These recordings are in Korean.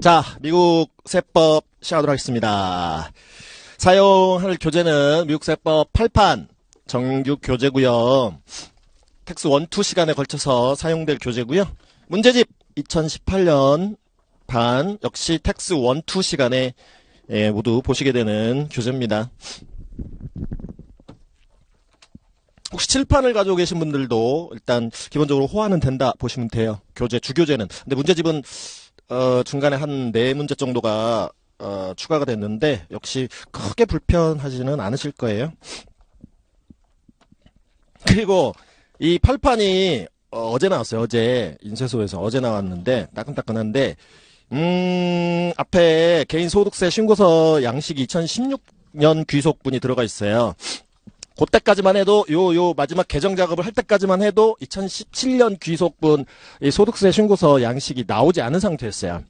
자, 미국 세법 시작하도록 하겠습니다. 사용할 교재는 미국 세법 8판 정규 교재고요. 텍스 1, 2 시간에 걸쳐서 사용될 교재고요. 문제집 2018년 반 역시 텍스 1, 2 시간에 모두 보시게 되는 교재입니다. 혹시 칠판을 가지고 계신 분들도 일단 기본적으로 호환은 된다 보시면 돼요. 교재, 주교재는. 근데 문제집은 중간에 한 4문제 정도가 추가가 됐는데 역시 크게 불편하지는 않으실 거예요. 그리고 이 8판이 어제 나왔어요. 어제 인쇄소에서 어제 나왔는데 따끈따끈한데 앞에 개인소득세 신고서 양식이 2016년 귀속분이 들어가 있어요. 그때까지만 해도 요 마지막 개정 작업을 할 때까지만 해도 2017년 귀속분 이 소득세 신고서 양식이 나오지 않은 상태였어요.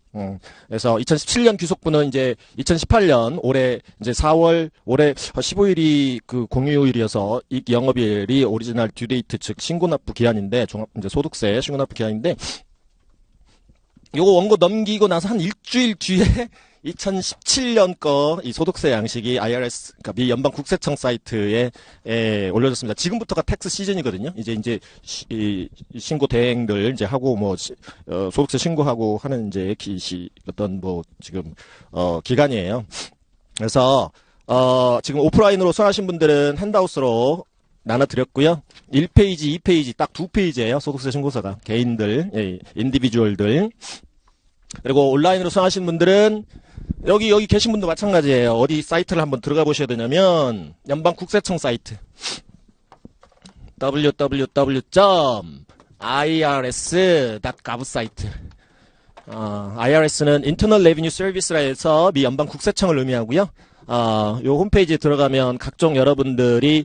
그래서 2017년 귀속분은 이제 2018년 올해 이제 4월 올해 15일이 그 공휴일이어서 이 영업일이 오리지널 듀데이트 즉 신고납부 기한인데 종합 이제 소득세 신고납부 기한인데 요거 원고 넘기고 나서 한 일주일 뒤에 2017년 거 이 소득세 양식이 IRS, 그러니까 미 연방 국세청 사이트에 올려졌습니다. 지금부터가 텍스 시즌이거든요. 이제 이 신고 대행들 이제 하고 뭐 소득세 신고하고 하는 이제 어떤 뭐 지금 기간이에요. 그래서 지금 오프라인으로 수강하신 분들은 핸드아웃으로 나눠드렸고요. 1페이지, 2페이지 딱 2페이지예요. 소득세 신고서가 개인들, 인디비주얼들. 그리고 온라인으로 수강하신 분들은 여기 계신 분도 마찬가지예요. 어디 사이트를 한번 들어가 보셔야 되냐면 연방 국세청 사이트 www.irs.gov 사이트. IRS는 Internal Revenue Service라 해서 미 연방 국세청을 의미하고요. 요 홈페이지에 들어가면 각종 여러분들이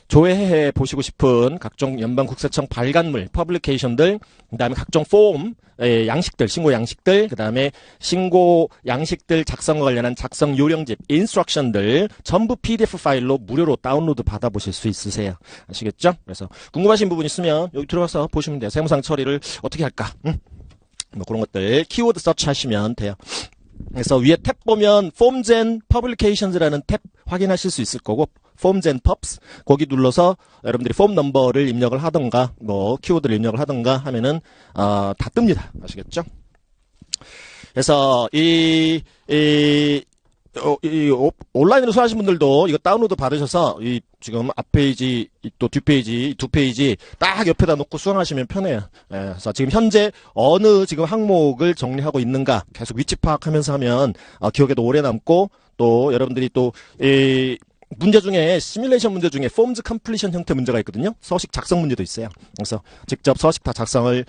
조회해 보시고 싶은 각종 연방 국세청 발간물, 퍼블리케이션들, 그다음에 각종 폼, 양식들, 신고 양식들, 그다음에 신고 양식들 작성과 관련한 작성 요령집, 인스트럭션들 전부 PDF 파일로 무료로 다운로드 받아보실 수 있으세요. 아시겠죠? 그래서 궁금하신 부분 있으면 여기 들어가서 보시면 돼요. 세무상 처리를 어떻게 할까? 뭐 그런 것들 키워드 서치 하시면 돼요. 그래서 위에 탭 보면 Forms and Publications라는 탭 확인하실 수 있을 거고 Forms and Pubs 거기 눌러서 여러분들이 폼 넘버를 입력을 하던가 뭐 키워드를 입력을 하던가 하면은 다 뜹니다. 아시겠죠? 그래서 온라인으로 수강하신 분들도 이거 다운로드 받으셔서 지금 앞페이지 또 뒷페이지 2페이지 딱 옆에다 놓고 수강하시면 편해요. 그래서 지금 현재 어느 지금 항목을 정리하고 있는가 계속 위치 파악하면서 하면 기억에도 오래 남고 또 여러분들이 또 문제 중에 시뮬레이션 문제 중에 폼즈 컴플리션 형태 문제가 있거든요. 서식 작성 문제도 있어요. 그래서 직접 서식 다 작성을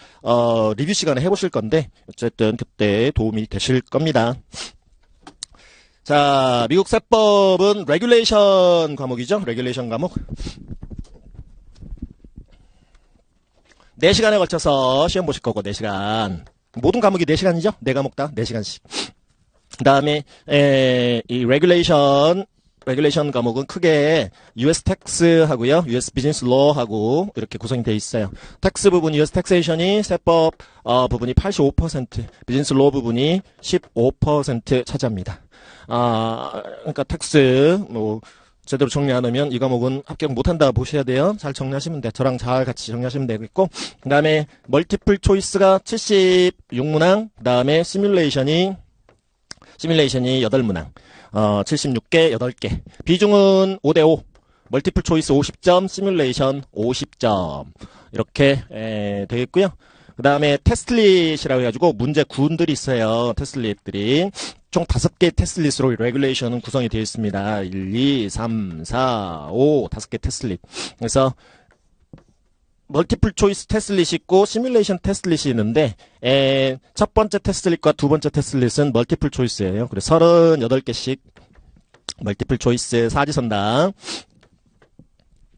리뷰 시간에 해보실 건데 어쨌든 그때 도움이 되실 겁니다. 자, 미국 세법은 레귤레이션 과목이죠. 레귤레이션 과목. 4시간에 걸쳐서 시험 보실 거고 4시간. 모든 과목이 4시간이죠. 4과목 다 4시간씩. 그 다음에 이 레귤레이션 과목은 크게 US 텍스 하고요. US 비즈니스 로 하고 이렇게 구성이 되어 있어요. 텍스 부분 US 텍세이션이 세법 부분이 85%, 비즈니스 로 부분이 15% 차지합니다. 그러니까 텍스 뭐 제대로 정리 안 하면 이 과목은 합격 못한다 보셔야 돼요. 잘 정리하시면 돼. 저랑 잘 같이 정리하시면 되겠고 그 다음에 멀티플 초이스가 76문항 그 다음에 시뮬레이션이 8문항 76개 8개 비중은 5대5 멀티플 초이스 50점 시뮬레이션 50점 이렇게 되겠고요. 그 다음에 테스트릿이라고 해가지고 문제 구분들이 있어요. 테스트릿들이 총 5개의 테스트릿으로 레귤레이션은 구성이 되어 있습니다. 1, 2, 3, 4, 5 5개 테스트릿. 그래서 멀티플 초이스 테스트릿이 있고 시뮬레이션 테스트릿이 있는데 첫 번째 테스트릿과 두 번째 테스트릿은 멀티플 초이스예요. 그래서 38개씩 멀티플 초이스 사지선당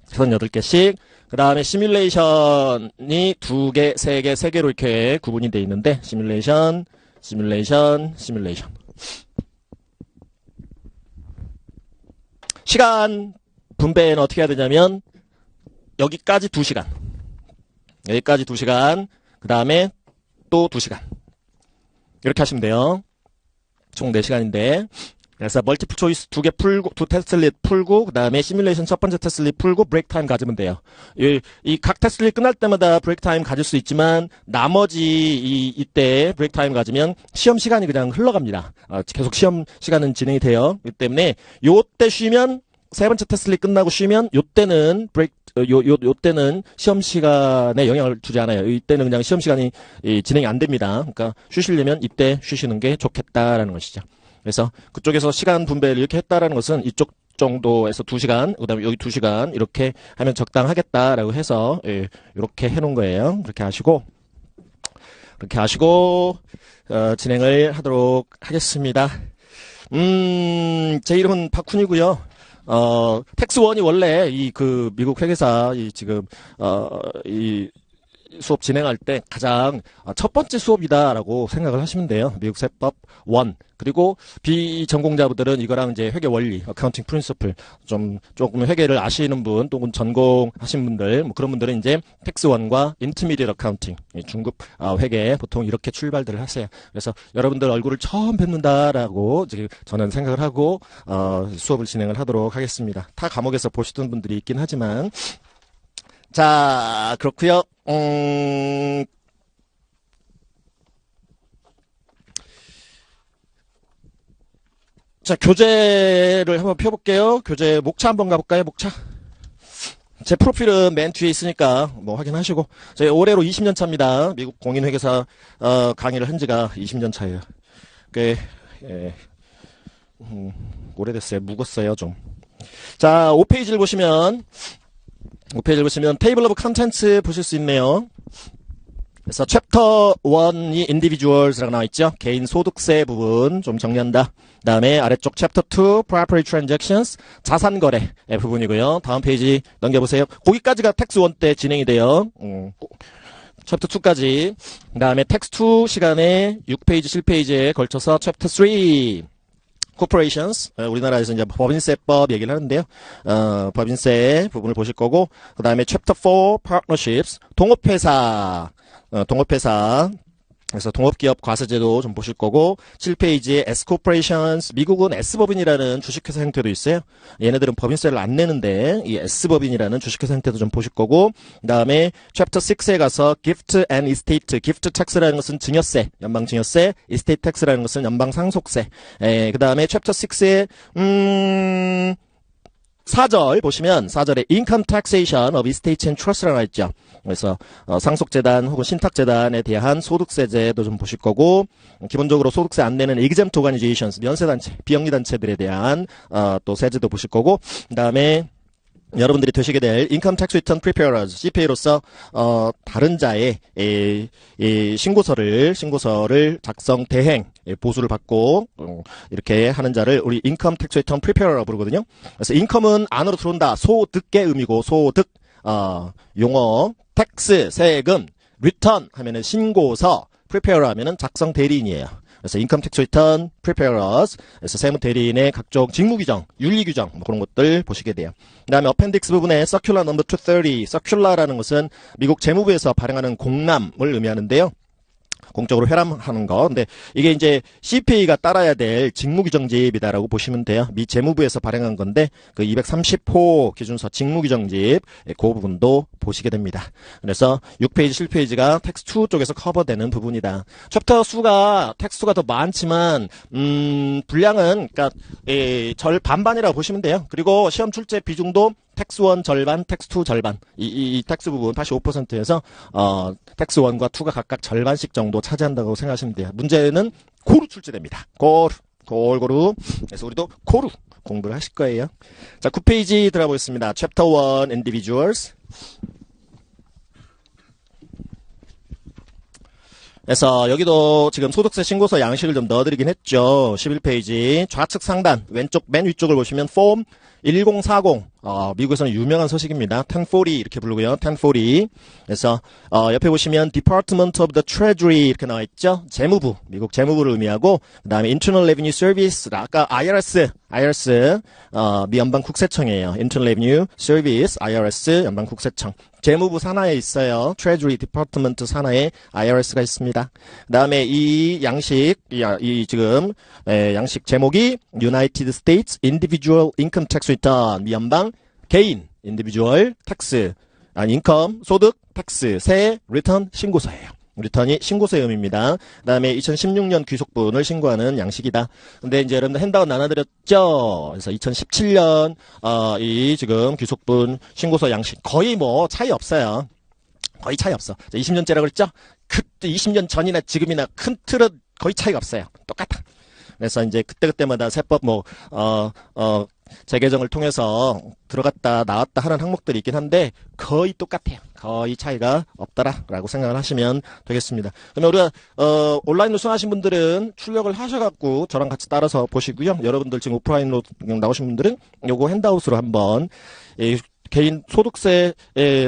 38개씩 그 다음에 시뮬레이션이 2개, 3개, 3개로 이렇게 구분이 되어 있는데 시뮬레이션 시간 분배는 어떻게 해야 되냐면 여기까지 2시간 그 다음에 또 2시간 이렇게 하시면 돼요. 총 4시간인데. 그래서 멀티플 초이스 2개 풀고, 2 테스트릿 풀고, 그 다음에 시뮬레이션 첫 번째 테스트릿 풀고, 브레이크 타임 가지면 돼요. 이 각 테스트릿 끝날 때마다 브레이크 타임 가질 수 있지만, 나머지 이때 브레이크 타임 가지면 시험 시간이 그냥 흘러갑니다. 계속 시험 시간은 진행이 돼요. 그렇기 때문에, 요때 쉬면, 세 번째 테스트릿 끝나고 쉬면, 요때는 요때는 시험 시간에 영향을 주지 않아요. 이때는 그냥 시험 시간이 진행이 안 됩니다. 그러니까 쉬시려면 이때 쉬시는 게 좋겠다라는 것이죠. 그래서 그쪽에서 시간 분배를 이렇게 했다라는 것은 이쪽 정도에서 2시간, 그 다음에 여기 2시간 이렇게 하면 적당하겠다라고 해서 이렇게 해놓은 거예요. 그렇게 하시고 진행을 하도록 하겠습니다. 제 이름은 박훈이고요. 텍스원이 원래 미국 회계사 지금 이 수업 진행할 때 가장 첫 번째 수업이다라고 생각을 하시면 돼요. 미국 세법 1. 그리고 비전공자분들은 이거랑 이제 회계 원리, 어카운팅 프린시플 조금 회계를 아시는 분, 또는 전공하신 분들, 뭐 그런 분들은 이제 텍스 1과 인터미디엇 어카운팅, 중급 회계 보통 이렇게 출발들을 하세요. 그래서 여러분들 얼굴을 처음 뵙는다라고 지금 저는 생각을 하고 수업을 진행을 하도록 하겠습니다. 타 과목에서 보시던 분들이 있긴 하지만 자, 그렇고요. 자, 교재를 한번 펴볼게요. 교재 목차 한번 가볼까요? 목차. 제 프로필은 맨 뒤에 있으니까 뭐 확인하시고. 저희 올해로 20년 차입니다. 미국 공인회계사 강의를 한 지가 20년 차예요. 꽤 오래됐어요. 묵었어요 좀. 자, 5페이지를 보시면 테이블 오브 컨텐츠 보실 수 있네요. 그래서 챕터 1이 individuals라고 나와 있죠. 개인 소득세 부분 좀 정리한다. 그다음에 아래쪽 챕터 2 property transactions 자산 거래 부분이고요. 다음 페이지 넘겨보세요. 거기까지가 텍스 1 때 진행이 돼요. 챕터 2까지. 그다음에 텍스 2 시간에 6페이지 7페이지에 걸쳐서 챕터 3 corporations, 우리나라에서 이제 법인세법 얘기를 하는데요. 법인세 부분을 보실 거고, 그 다음에 챕터 4 partnerships, 동업회사. 그래서 동업기업 과세제도 좀 보실 거고, 7페이지에 S corporations, 미국은 S법인이라는 주식회사 형태도 있어요. 얘네들은 법인세를 안 내는데, 이 S법인이라는 주식회사 형태도 좀 보실 거고, 그 다음에 챕터 6에 가서 gift and estate, gift tax라는 것은 증여세, 연방 증여세, estate tax라는 것은 연방 상속세. 그 다음에 챕터 6에, 4절 보시면 4절에 income taxation of estates and trust라고 있죠. 그래서 상속재단 혹은 신탁재단에 대한 소득세제도 좀 보실 거고, 기본적으로 소득세 안 내는 exempt organizations, 면세단체, 비영리단체들에 대한 또 세제도 보실 거고, 그 다음에 여러분들이 되시게 될 Income Tax Return Preparers, CPA로서 다른 자의 신고서를 작성 대행 보수를 받고 이렇게 하는 자를 우리 Income Tax Return Preparer라고 부르거든요. 그래서 income은 안으로 들어온다. 소득의 의미고 소득 용어 tax 세금 return 하면은 신고서 preparer 하면은 작성 대리인이에요. 그래서 인컴 텍스 리턴 프리페어러스, 그래서 세무 대리인의 각종 직무 규정, 윤리 규정 뭐 그런 것들 보시게 돼요. 그다음에 어펜딕스 부분에 서큘러 넘버 230, 서큘러라는 것은 미국 재무부에서 발행하는 공람을 의미하는데요. 공적으로 회람하는 거. 근데 이게 이제 CPA가 따라야 될 직무규정집이다라고 보시면 돼요. 미 재무부에서 발행한 건데 그 230호 기준서 직무규정집 그 부분도 보시게 됩니다. 그래서 6페이지, 7페이지가 텍스트 2 쪽에서 커버되는 부분이다. 챕터 수가 텍스트가 더 많지만 분량은 그러니까 절 반반이라고 보시면 돼요. 그리고 시험 출제 비중도 텍스 1 절반, 텍스 2 절반. 이 텍스 부분 85%에서 텍스 1과 2가 각각 절반씩 정도 차지한다고 생각하시면 돼요. 문제는 고루 출제됩니다. 골고루. 그래서 우리도 고루 공부를 하실 거예요. 자, 9페이지 들어가 보겠습니다. 챕터 1 individuals. 그래서 여기도 지금 소득세 신고서 양식을 좀 넣어드리긴 했죠. 11페이지 좌측 상단 왼쪽 맨 위쪽을 보시면 폼 1040, 미국에서는 유명한 소식입니다. 1040 이렇게 부르고요. 1040. 그래서 옆에 보시면 Department of the Treasury 이렇게 나와 있죠. 재무부, 미국 재무부를 의미하고, 그다음에 Internal Revenue Service, 아까 IRS, 미 연방 국세청이에요. Internal Revenue Service, IRS, 연방 국세청. 재무부 산하에 있어요. Treasury Department 산하에 IRS가 있습니다. 그다음에 이 양식, 지금 양식 제목이 United States Individual Income Tax Return, 미 연방 개인 Individual Tax, 인컴, 소득, 텍스, 세액, 리턴, 신고서예요. 리턴이 신고서의 의미입니다. 그 다음에 2016년 귀속분을 신고하는 양식이다. 근데 이제 여러분들 핸드아웃 나눠드렸죠? 그래서 2017년, 이 지금 귀속분 신고서 양식 거의 뭐 차이 없어요. 거의 차이 없어. 20년째라고 그랬죠? 그때 20년 전이나 지금이나 큰 틀은 거의 차이가 없어요. 똑같아. 그래서 이제 그때그때마다 세법 재개정을 통해서 들어갔다 나왔다 하는 항목들이 있긴 한데 거의 똑같아요. 거의 차이가 없다라고 생각을 하시면 되겠습니다. 그러면 우리가 온라인으로 수강하신 분들은 출력을 하셔갖고 저랑 같이 따라서 보시고요. 여러분들 지금 오프라인으로 나오신 분들은 요거 핸드아웃으로 한번 개인 소득세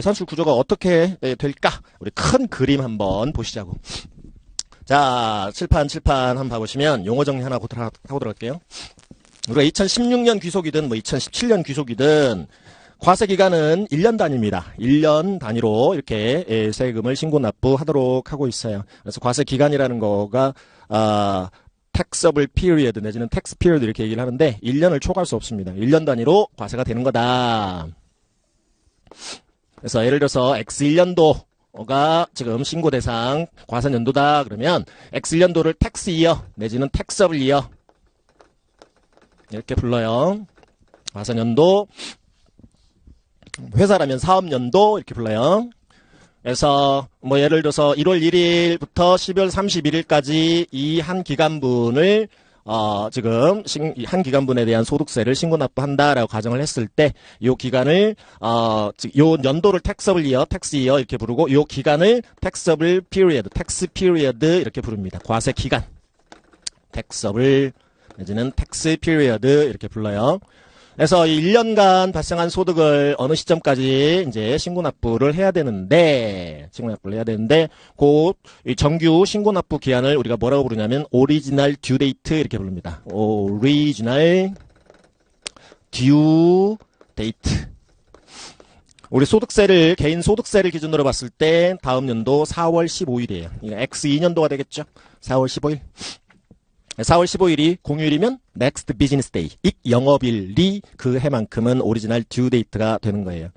산출 구조가 어떻게 될까? 우리 큰 그림 한번 보시자고. 자, 칠판 한번 봐보시면 용어 정리 하나 하고 들어갈게요. 우리가 2016년 귀속이든 2017년 귀속이든 과세 기간은 1년 단위입니다. 1년 단위로 이렇게 세금을 신고 납부하도록 하고 있어요. 그래서 과세 기간이라는 거가 taxable period 내지는 tax period 이렇게 얘기를 하는데 1년을 초과할 수 없습니다. 1년 단위로 과세가 되는 거다. 그래서 예를 들어서 X 1년도가 지금 신고 대상 과세 연도다 그러면 X 1년도를 tax year 내지는 taxable year 이렇게 불러요. 과세연도, 회사라면 사업연도 이렇게 불러요. 그래서 뭐 예를 들어서 1월 1일부터 12월 31일까지 이 한 기간분을 지금 한 기간분에 대한 소득세를 신고 납부한다라고 가정을 했을 때 요 기간을 요 연도를 taxable year 이렇게 부르고 요 기간을 taxable period, tax period 이렇게 부릅니다. 과세 기간. taxable 내지는 tax period 이렇게 불러요. 그래서 이 1년간 발생한 소득을 어느 시점까지 이제 신고납부를 해야 되는데, 곧 이 정규 신고납부 기한을 우리가 뭐라고 부르냐면 original due date 이렇게 부릅니다. original due date. 우리 소득세를 개인 소득세를 기준으로 봤을 때 다음 연도 4월 15일이에요. 이거 X 2년도가 되겠죠? 4월 15일. 4월 15일이 공휴일이면 next business day, 익 영업일이 그 해만큼은 오리지널 due date가 되는 거예요.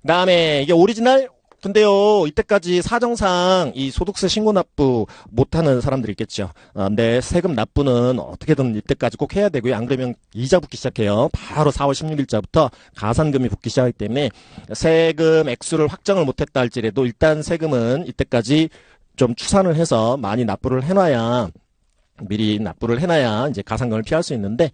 그 다음에 이게 오리지널, 근데요 이때까지 사정상 이 소득세 신고 납부 못하는 사람들이 있겠죠. 근데 세금 납부는 어떻게든 이때까지 꼭 해야 되고요. 안 그러면 이자 붙기 시작해요. 바로 4월 16일자부터 가산금이 붙기 시작하기 때문에 세금 액수를 확정을 못했다 할지라도 일단 세금은 이때까지 좀 추산을 해서 많이 납부를 해놔야 미리 납부를 해놔야 이제 가산금을 피할 수 있는데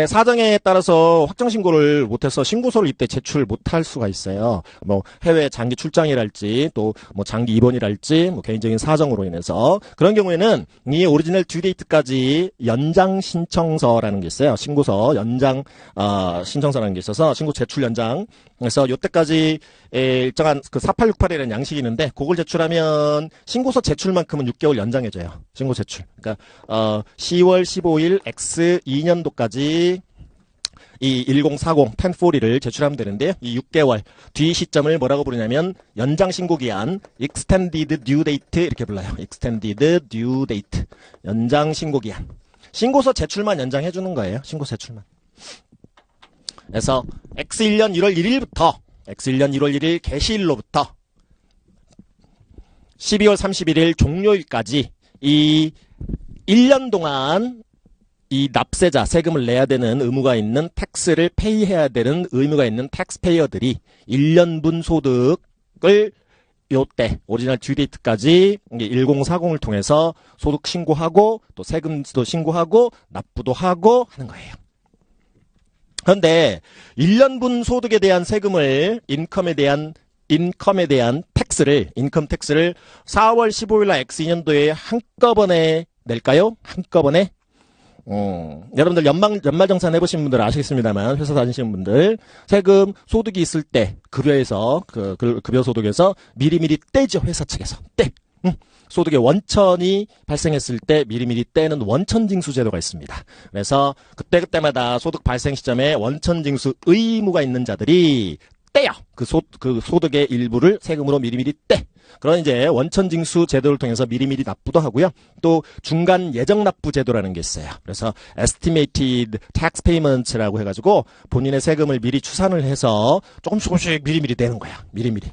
사정에 따라서 확정 신고를 못해서 신고서를 이때 제출 못할 수가 있어요. 뭐 해외 장기 출장이랄지 또 뭐 장기 입원이랄지 뭐 개인적인 사정으로 인해서 그런 경우에는 이 오리지널 듀 데이트까지 연장 신청서라는 게 있어요. 신고서 연장 신청서라는 게 있어서 신고 제출 연장. 그래서 요때까지 일정한 그 4868이라는 양식이 있는데 그걸 제출하면 신고서 제출만큼은 6개월 연장해줘요. 신고 제출. 그러니까 10월 15일 X 2년도까지 이 1040, 1040를 제출하면 되는데요. 이 6개월 뒤 시점을 뭐라고 부르냐면 연장 신고 기한, extended due date 이렇게 불러요. extended due date. 연장 신고 기한. 신고서 제출만 연장해 주는 거예요. 신고서 제출만. 그래서 X 1년 1월 1일 개시일로부터 12월 31일 종료일까지 이 1년 동안 이 납세자, 세금을 내야 되는 의무가 있는 텍스를 페이해야 되는 의무가 있는 텍스페이어들이 1년분 소득을 요때 오리지널 듀 데이트까지 1040을 통해서 소득 신고하고 또 세금도 신고하고 납부도 하고 하는 거예요. 그런데 1년분 소득에 대한 세금을 인컴에 대한 텍스를 인컴 텍스를 4월 15일 날 X2년도에 한꺼번에 낼까요? 한꺼번에 여러분들 연말정산 해보신 분들 아시겠습니다만, 회사 다니시는 분들, 세금, 소득이 있을 때, 급여에서, 급여 소득에서 미리미리 떼죠, 회사 측에서. 떼. 소득의 원천이 발생했을 때 미리미리 떼는 원천징수 제도가 있습니다. 그래서 그때마다 소득 발생 시점에 원천징수 의무가 있는 자들이 떼요. 그 소득의 일부를 세금으로 미리미리 떼. 그런 이제 원천징수 제도를 통해서 미리미리 납부도 하고요. 또 중간 예정 납부 제도라는 게 있어요. 그래서 estimated tax payment라고 해가지고 본인의 세금을 미리 추산을 해서 조금씩 미리미리 내는 거야. 미리미리.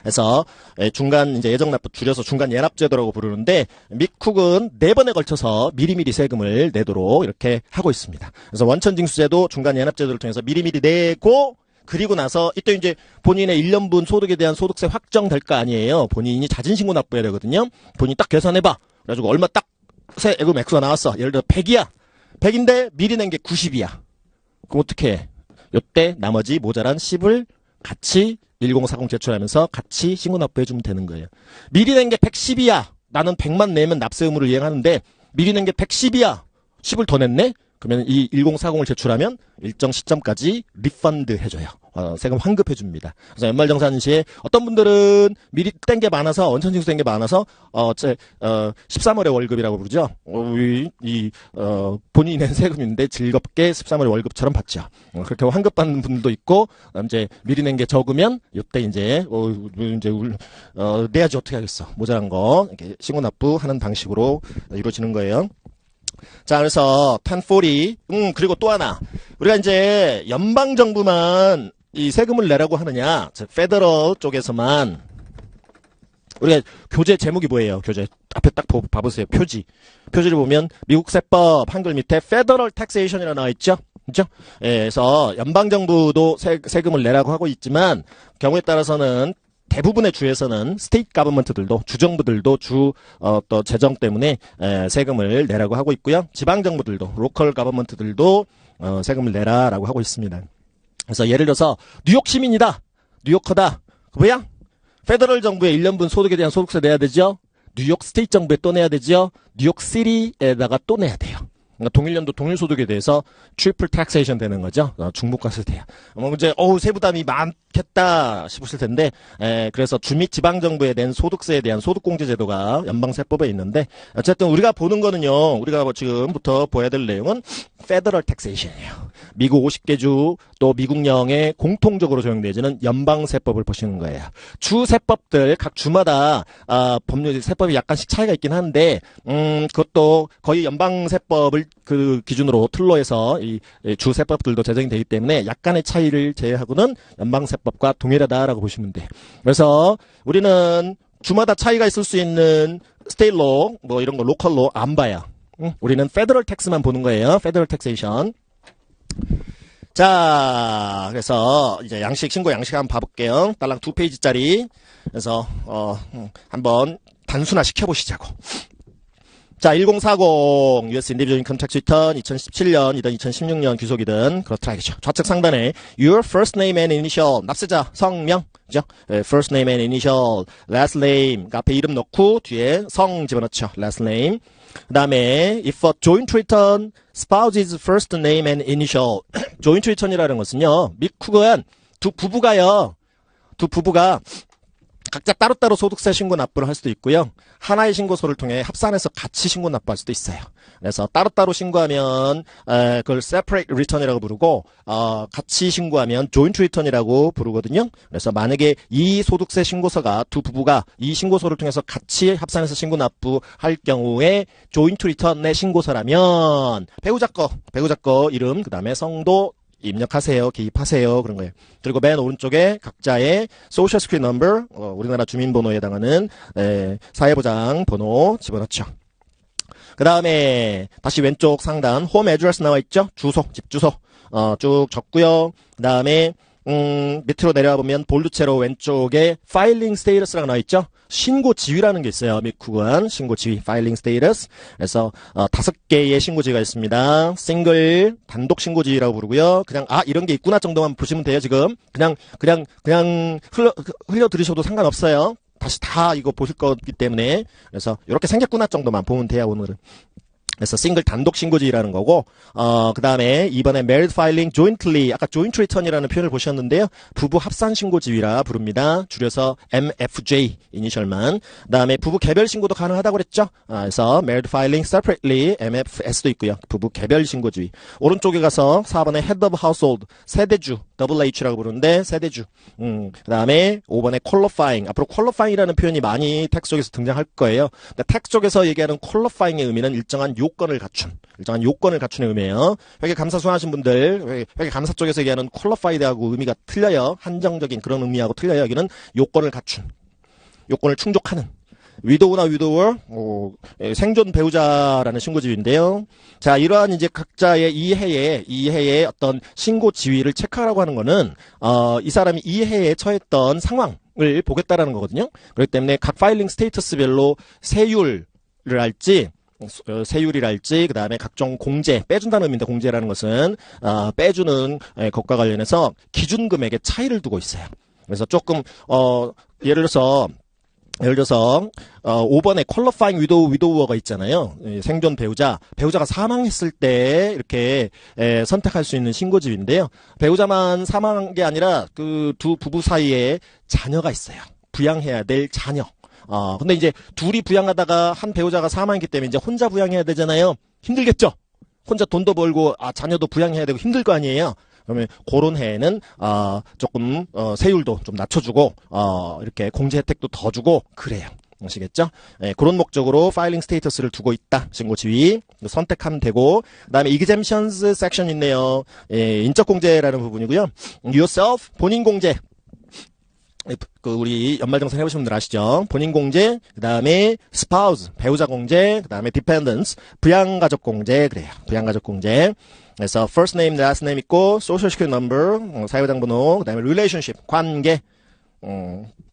그래서 중간 이제 예정 납부 줄여서 중간 예납 제도라고 부르는데, 미쿡은 4번에 걸쳐서 미리미리 세금을 내도록 이렇게 하고 있습니다. 그래서 원천징수 제도, 중간 예납 제도를 통해서 미리미리 내고, 그리고 나서 이때 이제 본인의 1년분 소득에 대한 소득세 확정될 거 아니에요. 본인이 자진신고 납부해야 되거든요. 본인이 딱 계산해봐. 그래가지고 얼마 딱 세금 액수가 나왔어. 예를 들어 100이야. 100인데 미리 낸 게 90이야. 그럼 어떻게 해? 요때 나머지 모자란 10을 같이 1040 제출하면서 같이 신고 납부해주면 되는 거예요. 미리 낸 게 110이야. 나는 100만 내면 납세 의무를 이행하는데 미리 낸 게 110이야. 10을 더 냈네? 그러면 이 1040을 제출하면 일정 시점까지 리펀드 해줘요. 세금 환급해줍니다. 그래서 연말정산 시에 어떤 분들은 미리 뗀 게 많아서, 원천징수 뗀 게 많아서, 13월에 월급이라고 부르죠. 본인이 낸 세금인데 즐겁게 13월에 월급처럼 받죠. 그렇게 환급받는 분도 있고, 이제 미리 낸 게 적으면, 이때 이제 내야지 어떻게 하겠어. 모자란 거, 이렇게 신고납부하는 방식으로 이루어지는 거예요. 자, 그래서 1040. 그리고 또 하나. 우리가 이제 연방정부만 이 세금을 내라고 하느냐, 페더럴 쪽에서만. 우리가 교재 제목이 뭐예요? 교재 앞에 딱 봐보세요. 표지를 보면 미국 세법 한글 밑에 페더럴 텍세이션이라고 나와 있죠? 그죠? 예, 그래서 연방정부도 세금을 내라고 하고 있지만, 경우에 따라서는 대부분의 주에서는 스테이트 가버먼트들도, 주정부들도 또 재정 때문에 세금을 내라고 하고 있고요. 지방정부들도, 로컬 가버먼트들도 세금을 내라라고 하고 있습니다. 그래서 예를 들어서 뉴욕 시민이다. 뉴요커다. 뭐야? 페더럴 정부의 1년분 소득에 대한 소득세 내야 되죠. 뉴욕 스테이트 정부에 또 내야 되죠. 뉴욕 시티에다가 또 내야 돼요. 그러니까 동일연도 동일소득에 대해서 트리플 텍세이션 되는 거죠. 중복과세 돼요. 이제 세부담이 많겠다 싶으실 텐데, 그래서 주 및 지방정부에 낸 소득세에 대한 소득공제제도가 연방세법에 있는데, 어쨌든 우리가 보는 거는요, 우리가 지금부터 보아야 될 내용은 페더럴 텍세이션이에요. 미국 50개 주 또 미국령에 공통적으로 적용되어지는 연방세법을 보시는 거예요. 주세법들 각 주마다 법률 세법이 약간씩 차이가 있긴 한데, 그것도 거의 연방세법을 그 기준으로 틀로 해서 이 주세법들도 제정이 되기 때문에 약간의 차이를 제외하고는 연방세법과 동일하다라고 보시면 돼요. 그래서 우리는 주마다 차이가 있을 수 있는 스테이트로 뭐 이런 거 로컬로 안 봐요. 우리는 페더럴 텍스만 보는 거예요. 페더럴 텍세이션. 자, 그래서 이제 신고 양식 한번 봐볼게요. 딸랑 2페이지짜리. 그래서 한번 단순화 시켜보시자고. 자, 1040 US Individual Income Tax Return 2017년이든 2016년 귀속이든 그렇더라겠죠. 좌측 상단에 Your first name and initial, 납세자 성명, 그죠? First name and initial, last name, 앞에 이름 넣고 뒤에 성 집어넣죠. Last name. 그 다음에 if a joint return, spouse's first name and initial. joint return이라는 것은요, 미국은 두 부부가 각자 따로따로 소득세 신고 납부를 할 수도 있고요. 하나의 신고서를 통해 합산해서 같이 신고 납부할 수도 있어요. 그래서 따로따로 신고하면 그걸 separate return이라고 부르고, 같이 신고하면 joint return이라고 부르거든요. 그래서 만약에 이 소득세 신고서가 두 부부가 이 신고서를 통해서 같이 합산해서 신고 납부할 경우에 joint return의 신고서라면 배우자 거 이름, 그 다음에 성도 입력하세요, 기입하세요, 그런 거예요. 그리고 맨 오른쪽에 각자의 Social Security Number, 우리나라 주민번호에 해당하는 사회보장 번호 집어넣죠. 그 다음에 다시 왼쪽 상단 Home Address 나와 있죠? 주소, 집 주소 쭉 적고요. 그 다음에 밑으로 내려와 보면 볼드체로 왼쪽에 Filing Status라고 나와 있죠? 신고 지위라는 게 있어요. 미국은 신고 지위, Filing Status. 그래서 5개의 신고 지위가 있습니다. 싱글, 단독 신고 지위라고 부르고요. 그냥 이런 게 있구나 정도만 보시면 돼요. 지금 그냥 흘려 들으셔도 상관없어요. 다시 다 이거 보실 거기 때문에. 그래서 이렇게 생겼구나 정도만 보면 돼요. 오늘은. 그래서 싱글 단독 신고지라는 거고, 그 다음에 이번에 married filing jointly, 아까 joint return이라는 표현을 보셨는데요. 부부 합산 신고지위라 부릅니다. 줄여서 MFJ 이니셜만. 그 다음에 부부 개별 신고도 가능하다고 그랬죠. 그래서 married filing separately MFS도 있고요. 부부 개별 신고지위. 오른쪽에 가서 4번에 head of household, 세대주, WH라고 부르는데 세대주. 그 다음에 5번에 qualifying. 앞으로 qualifying이라는 표현이 많이 텍스트 쪽에서 등장할 거예요. 텍스트 쪽에서 얘기하는 qualifying의 의미는 일정한 요건을 갖춘의 의미예요. 회계 감사 수행하신 분들, 회계 감사 쪽에서 얘기하는 qualified하고 의미가 틀려요. 한정적인 그런 의미하고 틀려요. 여기는 요건을 갖춘, 요건을 충족하는. widow나 widower, 생존 배우자라는 신고 지위인데요. 자, 이러한 이제 각자의 이해의 어떤 신고 지위를 체크하라고 하는 거는, 이 사람이 이해에 처했던 상황을 보겠다라는 거거든요. 그렇기 때문에 각 파일링 스테이터스별로 세율을 할지, 세율이랄지, 그 다음에 각종 공제, 빼준다는 의미인데, 공제라는 것은, 빼주는 것과 관련해서 기준금액의 차이를 두고 있어요. 그래서 조금, 예를 들어서 5번에 qualifying widower가 있잖아요. 생존 배우자가 사망했을 때 이렇게 선택할 수 있는 신고지위인데요. 배우자만 사망한 게 아니라 그 두 부부 사이에 자녀가 있어요. 부양해야 될 자녀. 근데 이제 둘이 부양하다가 한 배우자가 사망했기 때문에 이제 혼자 부양해야 되잖아요. 힘들겠죠? 혼자 돈도 벌고, 자녀도 부양해야 되고 힘들 거 아니에요? 그러면 그런 해에는, 조금, 세율도 좀 낮춰주고, 이렇게 공제 혜택도 더 주고, 그래요. 아시겠죠? 그런 목적으로 파일링 스테이터스를 두고 있다. 신고 지위. 선택하면 되고, 그 다음에 exemptions section 있네요. 인적 공제라는 부분이고요. yourself, 본인 공제. 우리 연말정산 해보신 분들 아시죠? 본인 공제, 그 다음에 spouse, 배우자 공제, 그 다음에 dependents, 부양가족 공제, 그래요. 부양가족 공제. 그래서 first name, last name 있고, social security number, 사유당 번호, 그 다음에 relationship, 관계,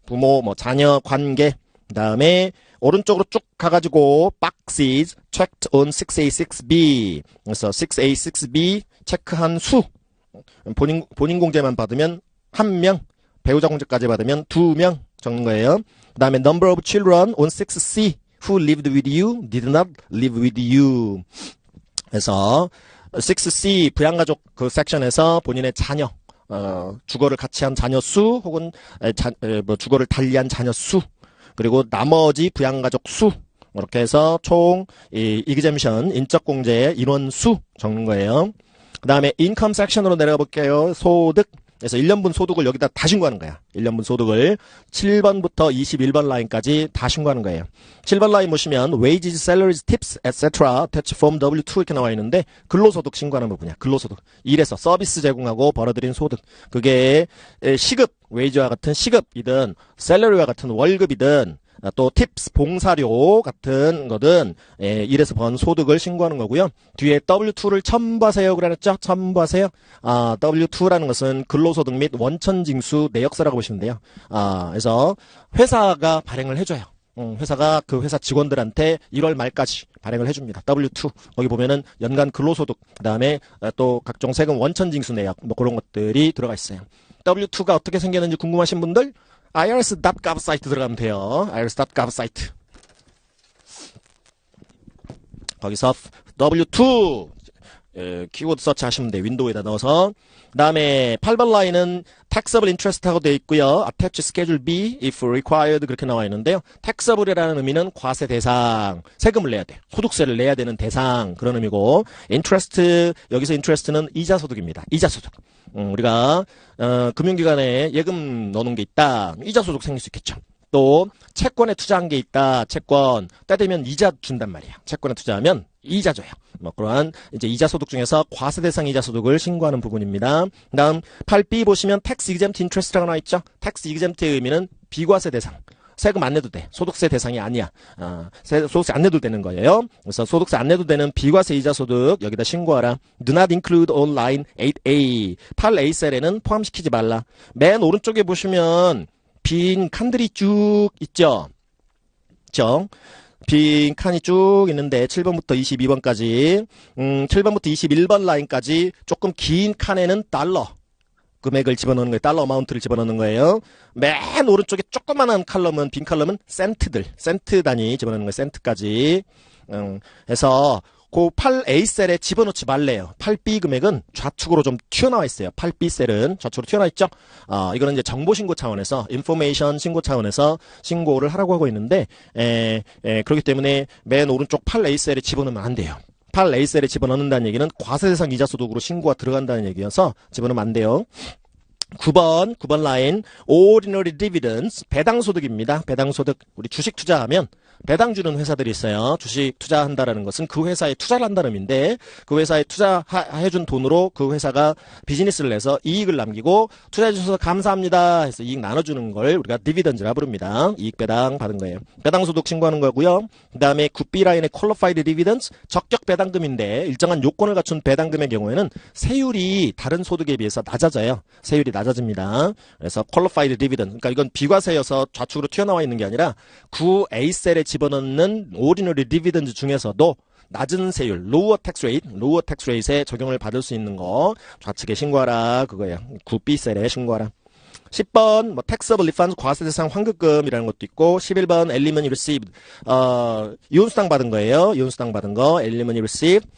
부모, 자녀, 관계, 그 다음에 오른쪽으로 쭉 가가지고 boxes checked on 6A6B. 그래서 6A6B 체크한 수. 본인 공제만 받으면 1명. 배우자 공제까지 받으면 2명 적는 거예요. 그 다음에 number of children on 6C who lived with you, did not live with you. 그래서 6C 부양가족 그 섹션에서 본인의 자녀, 주거를 같이 한 자녀 수 혹은 주거를 달리한 자녀 수, 그리고 나머지 부양가족 수, 이렇게 해서 총 exemption 인적 공제의 인원 수 적는 거예요. 그 다음에 income 섹션으로 내려가 볼게요. 소득. 그래서 1년분 소득을 여기다 다 신고하는 거야. 1년분 소득을 7번부터 21번 라인까지 다 신고하는 거예요. 7번 라인 보시면 wages, salaries, tips, etc. attach form W2 이렇게 나와 있는데 근로소득 신고하는 부분이야. 근로소득. 일에서 서비스 제공하고 벌어들인 소득. 그게 시급, wage와 같은 시급이든 salary와 같은 월급이든 또 팁스, 봉사료 같은 거든 일에서 번 소득을 신고하는 거고요. 뒤에 W2를 첨부하세요 그랬죠? 첨부하세요. W2라는 것은 근로소득 및 원천징수 내역서라고 보시면 돼요. 그래서 회사가 발행을 해줘요. 회사가 그 회사 직원들한테 1월 말까지 발행을 해줍니다. W2. 거기 보면은 연간 근로소득, 그 다음에 또 각종 세금 원천징수 내역, 그런 것들이 들어가 있어요. W2가 어떻게 생겼는지 궁금하신 분들, irs.gov 사이트 들어가면 돼요. irs.gov 사이트. 거기서 W2 키워드 서치 하시면 돼요. 윈도우에다 넣어서. 그 다음에 8번 라인은 taxable interest하고 되어 있고요. attach schedule B if required 그렇게 나와 있는데요. taxable이라는 의미는 과세 대상, 세금을 내야 돼. 소득세를 내야 되는 대상 그런 의미고, interest, 여기서 interest는 이자 소득입니다. 이자 소득. 우리가 금융기관에 예금 넣어놓은 게 있다. 이자 소득 생길 수 있겠죠. 또 채권에 투자한 게 있다. 채권 때 되면 이자 준단 말이야. 채권에 투자하면 이자 줘요. 그러한 이제 이자 소득 중에서 과세 대상 이자 소득을 신고하는 부분입니다. 그다음 8B 보시면 tax exempt interest라고 나와 있죠. tax exempt의 의미는 비과세 대상. 세금 안 내도 돼. 소득세 대상이 아니야. 소득세 안 내도 되는 거예요. 그래서 소득세 안 내도 되는 비과세 이자 소득 여기다 신고하라. Do not include on line 8A. 8A 셀에는 포함시키지 말라. 맨 오른쪽에 보시면 빈 칸들이 쭉 있죠. 그렇죠? 빈 칸이 쭉 있는데 7번부터 22번까지 7번부터 21번 라인까지 조금 긴 칸에는 달러 금액을 집어넣는 거예요. 달러 어마운트를 집어넣는 거예요. 맨 오른쪽에 조그만한 칼럼은 빈 칼럼은 센트들, 센트 단위 집어넣는 거예요. 센트까지. 해서 그 8A셀에 집어넣지 말래요. 8B 금액은 좌측으로 좀 튀어나와 있어요. 8B셀은 좌측으로 튀어나와 있죠. 이거는 이제 정보신고 차원에서, 인포메이션 신고 차원에서 신고를 하라고 하고 있는데, 그렇기 때문에 맨 오른쪽 8A셀에 집어넣으면 안 돼요. 8A셀에 집어넣는다는 얘기는 과세대상 이자소득으로 신고가 들어간다는 얘기여서 집어넣으면 안 돼요. 9번 라인, ordinary dividends, 배당소득입니다. 배당소득, 우리 주식 투자하면 배당 주는 회사들이 있어요. 주식 투자한다라는 것은 그 회사에 투자를 한다는 의미인데, 그 회사에 투자해준 돈으로 그 회사가 비즈니스를 내서 이익을 남기고 투자해주셔서 감사합니다 해서 이익 나눠주는 걸 우리가 디비던즈라 부릅니다. 이익 배당 받은 거예요. 배당소득 신고하는 거고요. 그 다음에 9B 라인의 qualified dividends, 적격 배당금인데 일정한 요건을 갖춘 배당금의 경우에는 세율이 다른 소득에 비해서 낮아져요. 세율이 낮아집니다. 그래서 qualified dividend, 그러니까 이건 비과세여서 좌측으로 튀어나와 있는 게 아니라 9A셀에 집어넣는 ordinary dividends 중에서도 낮은 세율, lower tax rate에 적용을 받을 수 있는 거 좌측에 신고하라 그거예요. 9B셀에 신고하라. 10번 뭐 taxable refunds, 과세대상 환급금이라는 것도 있고, 11번 alimony received, 이혼수당 받은 거예요. 이혼수당 받은 거 alimony received.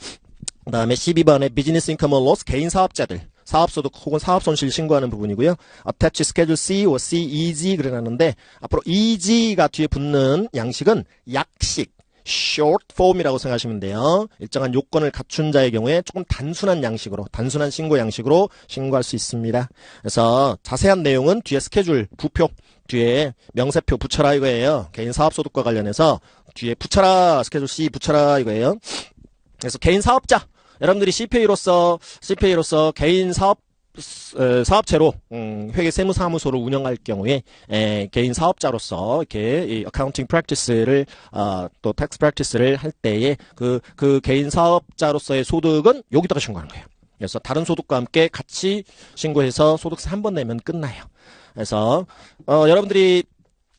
그 다음에 12번에 business income or loss, 개인 사업자들 사업소득 혹은 사업손실 신고하는 부분이고요. attach schedule C or CEG 그래놨는데, 앞으로 EG가 뒤에 붙는 양식은 약식, short form이라고 생각하시면 돼요. 일정한 요건을 갖춘 자의 경우에 조금 단순한 양식으로, 단순한 신고 양식으로 신고할 수 있습니다. 그래서 자세한 내용은 뒤에 스케줄, 부표, 뒤에 명세표 붙여라 이거예요. 개인 사업소득과 관련해서 뒤에 붙여라, 스케줄 C 붙여라 이거예요. 그래서 개인 사업자, 여러분들이 CPA로서 개인 사업체로 회계 세무사무소를 운영할 경우에 개인 사업자로서 이렇게 이 어카운팅 프랙티스를 또 텍스 프랙티스를 할 때에 그 개인 사업자로서의 소득은 여기다가 신고하는 거예요. 그래서 다른 소득과 함께 같이 신고해서 소득세 한 번 내면 끝나요. 그래서 여러분들이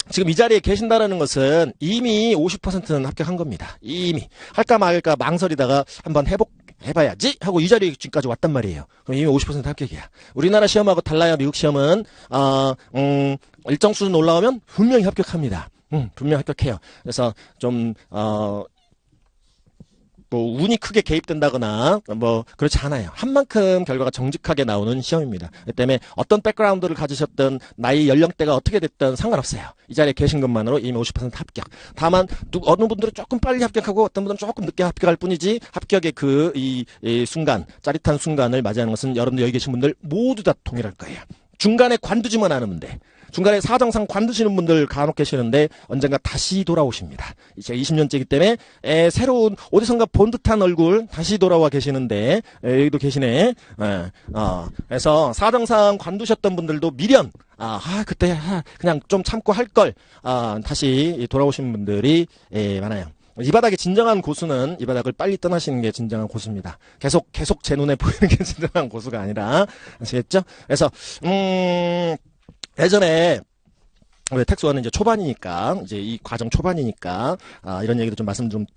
지금 이 자리에 계신다라는 것은 이미 50%는 합격한 겁니다. 이미 할까 말까 망설이다가 한번 해봐야지 하고 이 자리에 지금까지 왔단 말이에요. 그럼 이미 50% 합격이야. 우리나라 시험하고 달라요. 미국 시험은 일정 수준 올라오면 분명히 합격합니다. 분명히 합격해요. 그래서 좀 뭐 운이 크게 개입된다거나 뭐 그렇지 않아요. 한 만큼 결과가 정직하게 나오는 시험입니다. 그 때문에 어떤 백그라운드를 가지셨든 나이 연령대가 어떻게 됐든 상관없어요. 이 자리에 계신 것만으로 이미 50% 합격. 다만 어느 분들은 조금 빨리 합격하고 어떤 분들은 조금 늦게 합격할 뿐이지, 합격의 이 순간, 짜릿한 순간을 맞이하는 것은 여러분들 여기 계신 분들 모두 다 동일할 거예요. 중간에 관두지만 않으면 돼. 중간에 사정상 관두시는 분들 간혹 계시는데 언젠가 다시 돌아오십니다. 이제 20년째이기 때문에 새로운 어디선가 본 듯한 얼굴 다시 돌아와 계시는데 여기도 계시네. 그래서 사정상 관두셨던 분들도 미련, 그때 그냥 좀 참고 할 걸, 다시 돌아오신 분들이 많아요. 이 바닥의 진정한 고수는 이 바닥을 빨리 떠나시는 게 진정한 고수입니다. 계속 제 눈에 보이는 게 진정한 고수가 아니라, 아시겠죠? 그래서 예전에 텍스원은 이제 초반이니까, 이제 이 과정 초반이니까 이런 얘기도 좀 말씀 좀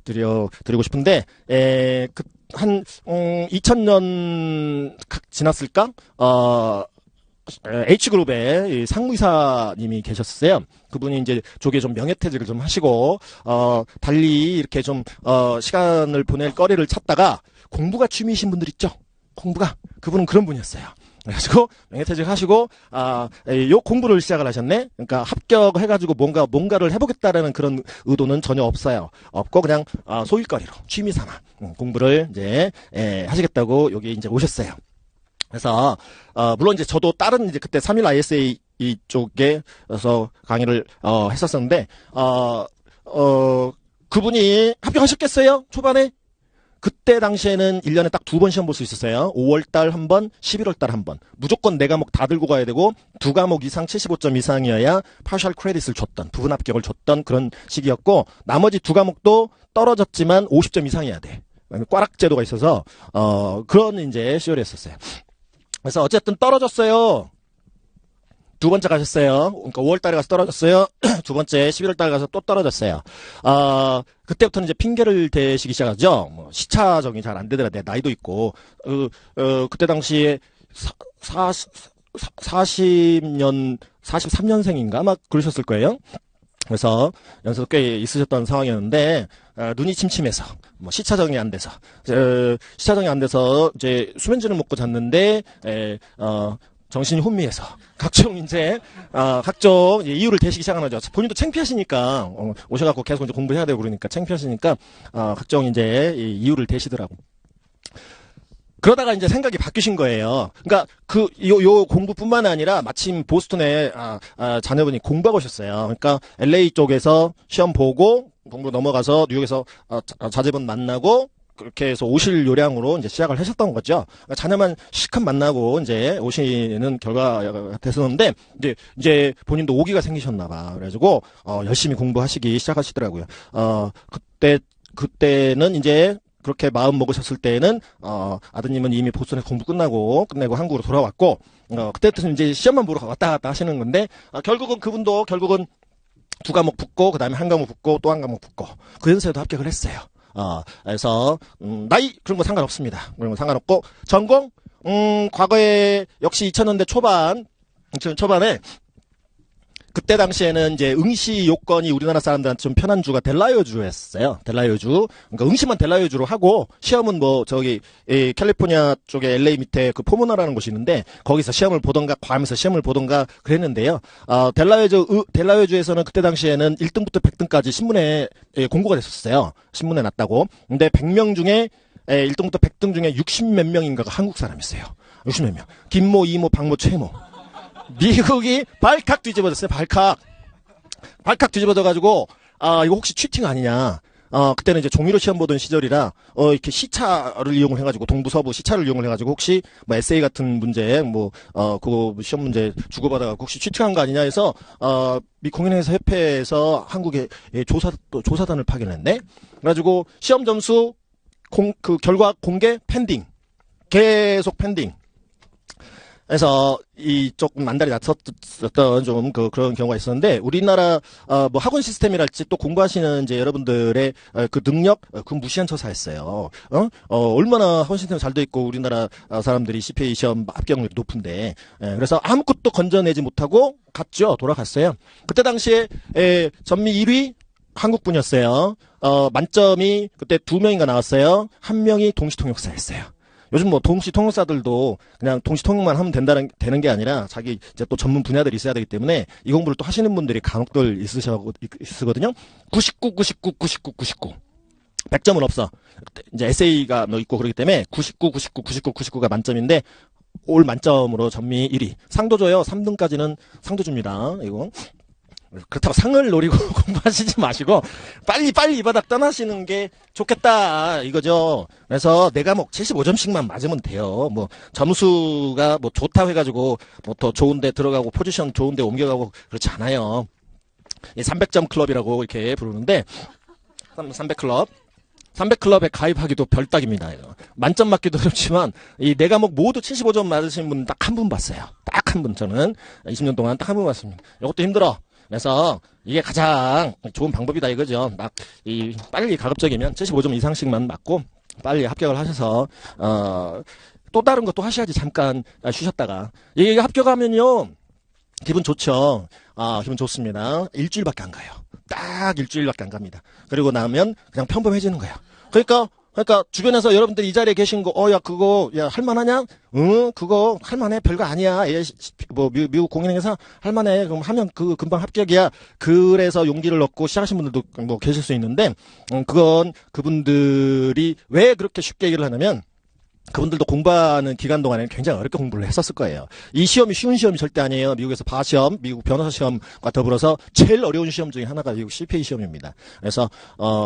드리고 싶은데, 한 2000년 지났을까? H그룹에 상무이사님이 계셨어요. 그분이 이제 조기에 좀 명예퇴직을 좀 하시고, 달리 이렇게 좀, 시간을 보낼 거리를 찾다가 공부가 취미이신 분들 있죠? 공부가. 그분은 그런 분이었어요. 그래가지고 명예퇴직 하시고, 요 공부를 시작을 하셨네? 그러니까 합격해가지고 뭔가를 해보겠다라는 그런 의도는 전혀 없어요. 없고 그냥, 소일거리로, 취미 삼아, 공부를 이제, 하시겠다고 여기 이제 오셨어요. 그래서 물론 이제 저도 다른 이제 그때 3일 ISA 이쪽에서 강의를 했었었는데 그분이 합격하셨겠어요? 초반에? 그때 당시에는 1년에 딱 2번 시험 볼 수 있었어요. 5월달 한 번, 11월달 한 번. 무조건 4과목 다 들고 가야 되고 2과목 이상 75점 이상이어야 파셜 크레딧을 줬던, 부분 합격을 줬던 그런 시기였고, 나머지 2과목도 떨어졌지만 50점 이상이어야 돼. 꽈락 제도가 있어서 그런 이제 시절이었었어요. 그래서 어쨌든 떨어졌어요. 두 번째 가셨어요. 그러니까 5월달에 가서 떨어졌어요. 두 번째 11월달에 가서 또 떨어졌어요. 그때부터는 이제 핑계를 대시기 시작하죠. 뭐 시차 적응이 잘 안 되더라. 내 나이도 있고. 그때 당시에 43년생인가 막 그러셨을 거예요. 그래서 연세도 꽤 있으셨던 상황이었는데 눈이 침침해서 뭐 시차적이 안 돼서 시차적이 안 돼서 이제 수면제를 먹고 잤는데 정신이 혼미해서 각종 각종 이유를 대시기 시작한 거죠. 본인도 창피하시니까 오셔갖고 계속 이제 공부해야 되고 그러니까 창피하시니까 각종 이제 이유를 대시더라고. 그러다가 이제 생각이 바뀌신 거예요. 그러니까 요 공부뿐만 아니라 마침 보스턴에 자녀분이 공부하고 오셨어요. 그러니까 LA 쪽에서 시험 보고 공부 넘어가서 뉴욕에서 자제분 만나고 그렇게 해서 오실 요량으로 이제 시작을 하셨던 거죠. 그러니까 자녀만 실컷 만나고 이제 오시는 결과가 됐었는데 이제 본인도 오기가 생기셨나 봐. 그래가지고 열심히 공부하시기 시작하시더라고요. 그때는 이제 그렇게 마음 먹으셨을 때는 아드님은 이미 보스턴에서 공부 끝내고 한국으로 돌아왔고 그때부터 이제 시험만 보러 왔다 갔다 하시는 건데 결국은 그분도 두 과목 붙고 그다음에 한 과목 붙고 또 한 과목 붙고 그 연세에도 합격을 했어요. 그래서 나이 그런 거 상관없습니다. 그런 거 상관없고 전공 과거에 역시 2000년대 초반에 그때 당시에는 이제 응시 요건이 우리나라 사람들한테 좀 편한 주가 델라웨어주였어요. 델라웨어주. 그러니까 응시만 델라웨어주로 하고 시험은 뭐 캘리포니아 쪽에 LA 밑에 그 포모나라는 곳이 있는데 거기서 시험을 보던가 괌에서 시험을 보던가 그랬는데요. 델라웨어주에서는 그때 당시에는 1등부터 100등까지 신문에 공고가 됐었어요. 신문에 났다고. 근데 100명 중에 1등부터 100등 중에 60몇 명인가가 한국 사람이었어요. 60몇 명. 김모, 이모, 박모, 최모. 미국이 발칵 뒤집어졌어요. 발칵 뒤집어져가지고 이거 혹시 치팅 아니냐. 그때는 이제 종이로 시험 보던 시절이라 이렇게 시차를 이용을 해가지고 동부서부 시차를 이용을 해가지고 혹시 뭐 에세이 같은 문제 그거 시험 문제 주고받아가 혹시 치팅한 거 아니냐 해서 미 공인회사 협회에서 한국에 조사단을 파견했네. 그래가지고 시험 점수 그 결과 공개 펜딩 계속 펜딩. 그래서 조금 만달이 났었던 좀 그런 경우가 있었는데 우리나라 뭐 학원 시스템이랄지 또 공부하시는 이제 여러분들의 그 능력 그 무시한 처사였어요. 얼마나 학원 시스템이 잘 돼 있고 우리나라 사람들이 CPA 시험 합격률이 높은데 그래서 아무것도 건져내지 못하고 돌아갔어요. 그때 당시에 전미 1위 한국분이었어요. 만점이 그때 2명인가 나왔어요. 1명이 동시통역사였어요. 요즘 뭐 동시통역사들도 그냥 동시통역만 하면 되는 게 아니라 자기 이제 또 전문 분야들이 있어야 되기 때문에 이 공부를 또 하시는 분들이 간혹들 있으거든요. 99. 100점은 없어. 이제 에세이가 있고 그러기 때문에 99가 만점인데 올 만점으로 전미 1위. 상도 줘요. 3등까지는 상도 줍니다. 이거. 그렇다고 상을 노리고 공부하시지 마시고 빨리 이 바닥 떠나시는 게 좋겠다 이거죠. 그래서 내 과목 75점씩만 맞으면 돼요. 뭐 점수가 뭐 좋다고 해가지고 뭐 더 좋은데 들어가고 포지션 좋은데 옮겨가고 그렇지 않아요. 300점 클럽이라고 이렇게 부르는데 300클럽에 가입하기도 별따기입니다. 이거. 만점 맞기도 어렵지만 이 네 과목 모두 75점 맞으신 분 딱 한 분 봤어요. 딱 한 분. 저는 20년 동안 딱 한 분 봤습니다. 이것도 힘들어. 그래서 이게 가장 좋은 방법이다 이거죠. 빨리 가급적이면 75점 이상씩만 맞고 빨리 합격을 하셔서 또 다른 것도 하셔야지. 잠깐 쉬셨다가 이게 합격하면요 기분 좋죠. 기분 좋습니다. 일주일밖에 안 가요. 딱 일주일밖에 안 갑니다. 그리고 나면 그냥 평범해지는 거예요. 그러니까 주변에서 여러분들이 이 자리에 계신 거, 그거, 할만하냐? 그거 할만해. 별거 아니야. 미국 공인회사 할만해. 그럼 하면 금방 합격이야. 그래서 용기를 얻고 시작하신 분들도 뭐 계실 수 있는데, 그건 그분들이 왜 그렇게 쉽게 얘기를 하냐면, 그분들도 공부하는 기간 동안에는 굉장히 어렵게 공부를 했었을 거예요. 이 시험이 쉬운 시험이 절대 아니에요. 미국에서 바시험, 미국 변호사 시험과 더불어서 제일 어려운 시험 중에 하나가 미국 CPA 시험입니다. 그래서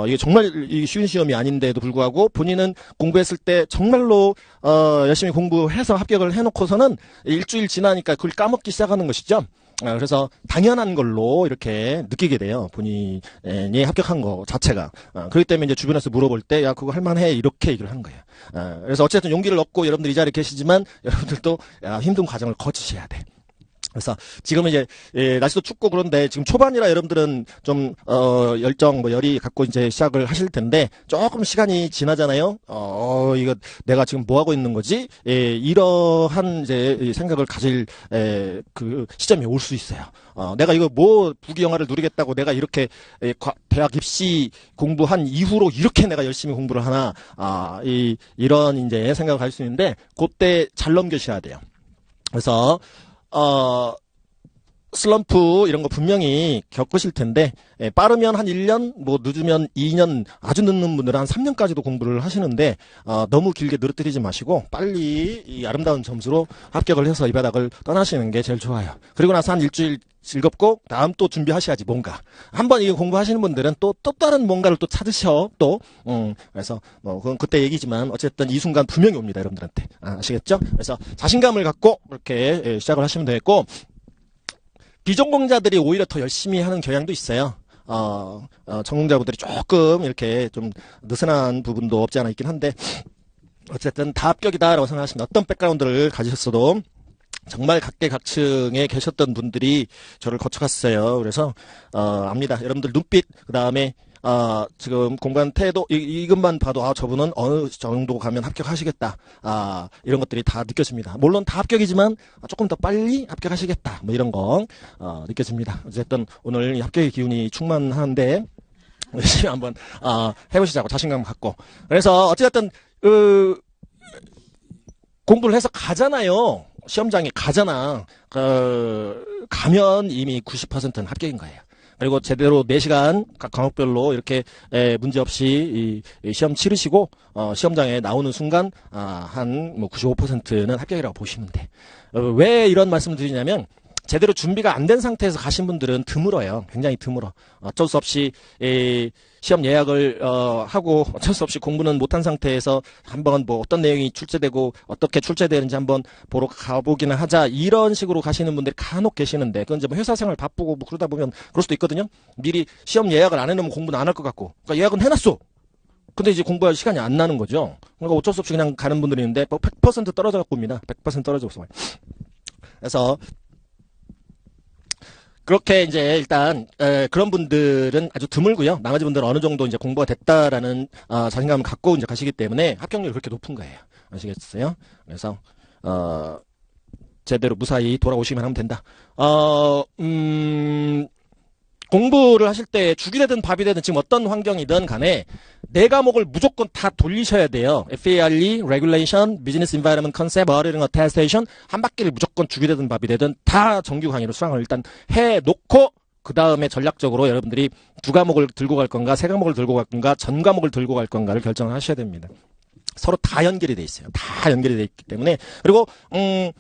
이게 정말 쉬운 시험이 아닌데도 불구하고 본인은 공부했을 때 정말로 열심히 공부해서 합격을 해놓고서는 일주일 지나니까 그걸 까먹기 시작하는 것이죠. 그래서 당연한 걸로 이렇게 느끼게 돼요. 본인이 합격한 거 자체가. 그렇기 때문에 이제 주변에서 물어볼 때, 그거 할만해. 이렇게 얘기를 하는 거예요. 그래서 어쨌든 용기를 얻고 여러분들 이 자리에 계시지만 여러분들도 힘든 과정을 거치셔야 돼. 그래서 지금은 이제 날씨도 춥고 그런데 지금 초반이라 여러분들은 좀 열정 뭐 열이 갖고 이제 시작을 하실 텐데 조금 시간이 지나잖아요. 이거 내가 지금 뭐 하고 있는 거지? 이러한 이제 생각을 가질 그 시점이 올 수 있어요. 내가 이거 뭐 부귀영화를 누리겠다고 내가 이렇게 대학 입시 공부한 이후로 이렇게 내가 열심히 공부를 하나? 이런 이제 생각을 할 수 있는데 그때 잘 넘겨셔야 돼요. 그래서 슬럼프 이런 거 분명히 겪으실 텐데 빠르면 한 1년 뭐 늦으면 2년 아주 늦는 분들은 한 3년까지도 공부를 하시는데 너무 길게 늘어뜨리지 마시고 빨리 이 아름다운 점수로 합격을 해서 이 바닥을 떠나시는 게 제일 좋아요. 그리고 나서 한 일주일 즐겁고 다음 또 준비하셔야지 뭔가 한번 이거 공부하시는 분들은 또 다른 뭔가를 또 찾으셔 또 그래서 뭐 그건 그때 얘기지만 어쨌든 이 순간 분명히 옵니다 여러분들한테 아시겠죠? 그래서 자신감을 갖고 이렇게 시작을 하시면 되겠고 비전공자들이 오히려 더 열심히 하는 경향도 있어요. 전공자분들이 조금 이렇게 좀 느슨한 부분도 없지 않아 있긴 한데 어쨌든 다 합격이다라고 생각하시면 어떤 백그라운드를 가지셨어도 정말 각계각층에 계셨던 분들이 저를 거쳐갔어요. 그래서 압니다. 여러분들 눈빛 그다음에 지금 공부한 태도 이것만 봐도 저분은 어느 정도 가면 합격하시겠다. 이런 것들이 다 느껴집니다. 물론 다 합격이지만 조금 더 빨리 합격하시겠다. 뭐 이런 거 느껴집니다. 어쨌든 오늘 이 합격의 기운이 충만한데 열심히 한번 해보시자고 자신감 갖고. 그래서 어쨌든 공부를 해서 가잖아요. 시험장에 가잖아. 가면 이미 90%는 합격인 거예요. 그리고 제대로 4시간 각 과목별로 이렇게 문제없이 이 시험 치르시고 시험장에 나오는 순간 한 뭐 95%는 합격이라고 보시면 돼. 왜 이런 말씀을 드리냐면 제대로 준비가 안 된 상태에서 가신 분들은 드물어요. 굉장히 드물어. 어쩔 수 없이 시험 예약을 하고 어쩔 수 없이 공부는 못한 상태에서 한번 뭐 어떤 내용이 출제되고 어떻게 출제되는지 한번 보러 가보기는 하자 이런 식으로 가시는 분들이 간혹 계시는데 그건 이제 뭐 회사 생활 바쁘고 뭐 그러다 보면 그럴 수도 있거든요. 미리 시험 예약을 안 해놓으면 공부는 안 할 것 같고 그러니까 예약은 해놨어. 근데 이제 공부할 시간이 안 나는 거죠. 그러니까 어쩔 수 없이 그냥 가는 분들이 있는데 100% 떨어져 갖고 옵니다. 100% 떨어져서. 그래서 그렇게 이제 일단 그런 분들은 아주 드물고요. 나머지 분들은 어느 정도 이제 공부가 됐다라는 자신감을 갖고 이제 가시기 때문에 합격률이 그렇게 높은 거예요. 아시겠어요? 그래서 제대로 무사히 돌아오시기만 하면 된다. 공부를 하실 때 죽이 되든 밥이 되든 지금 어떤 환경이든 간에 네 과목을 무조건 다 돌리셔야 돼요. FARE, Regulation, Business Environment Concept, Auditing Attestation 한 바퀴를 무조건 죽이 되든 밥이 되든 다 정규 강의로 수강을 일단 해놓고 그 다음에 전략적으로 여러분들이 2과목을 들고 갈 건가 3과목을 들고 갈 건가 전 과목을 들고 갈 건가를 결정을 하셔야 됩니다. 서로 다 연결이 돼 있어요. 다 연결이 돼 있기 때문에 그리고 예를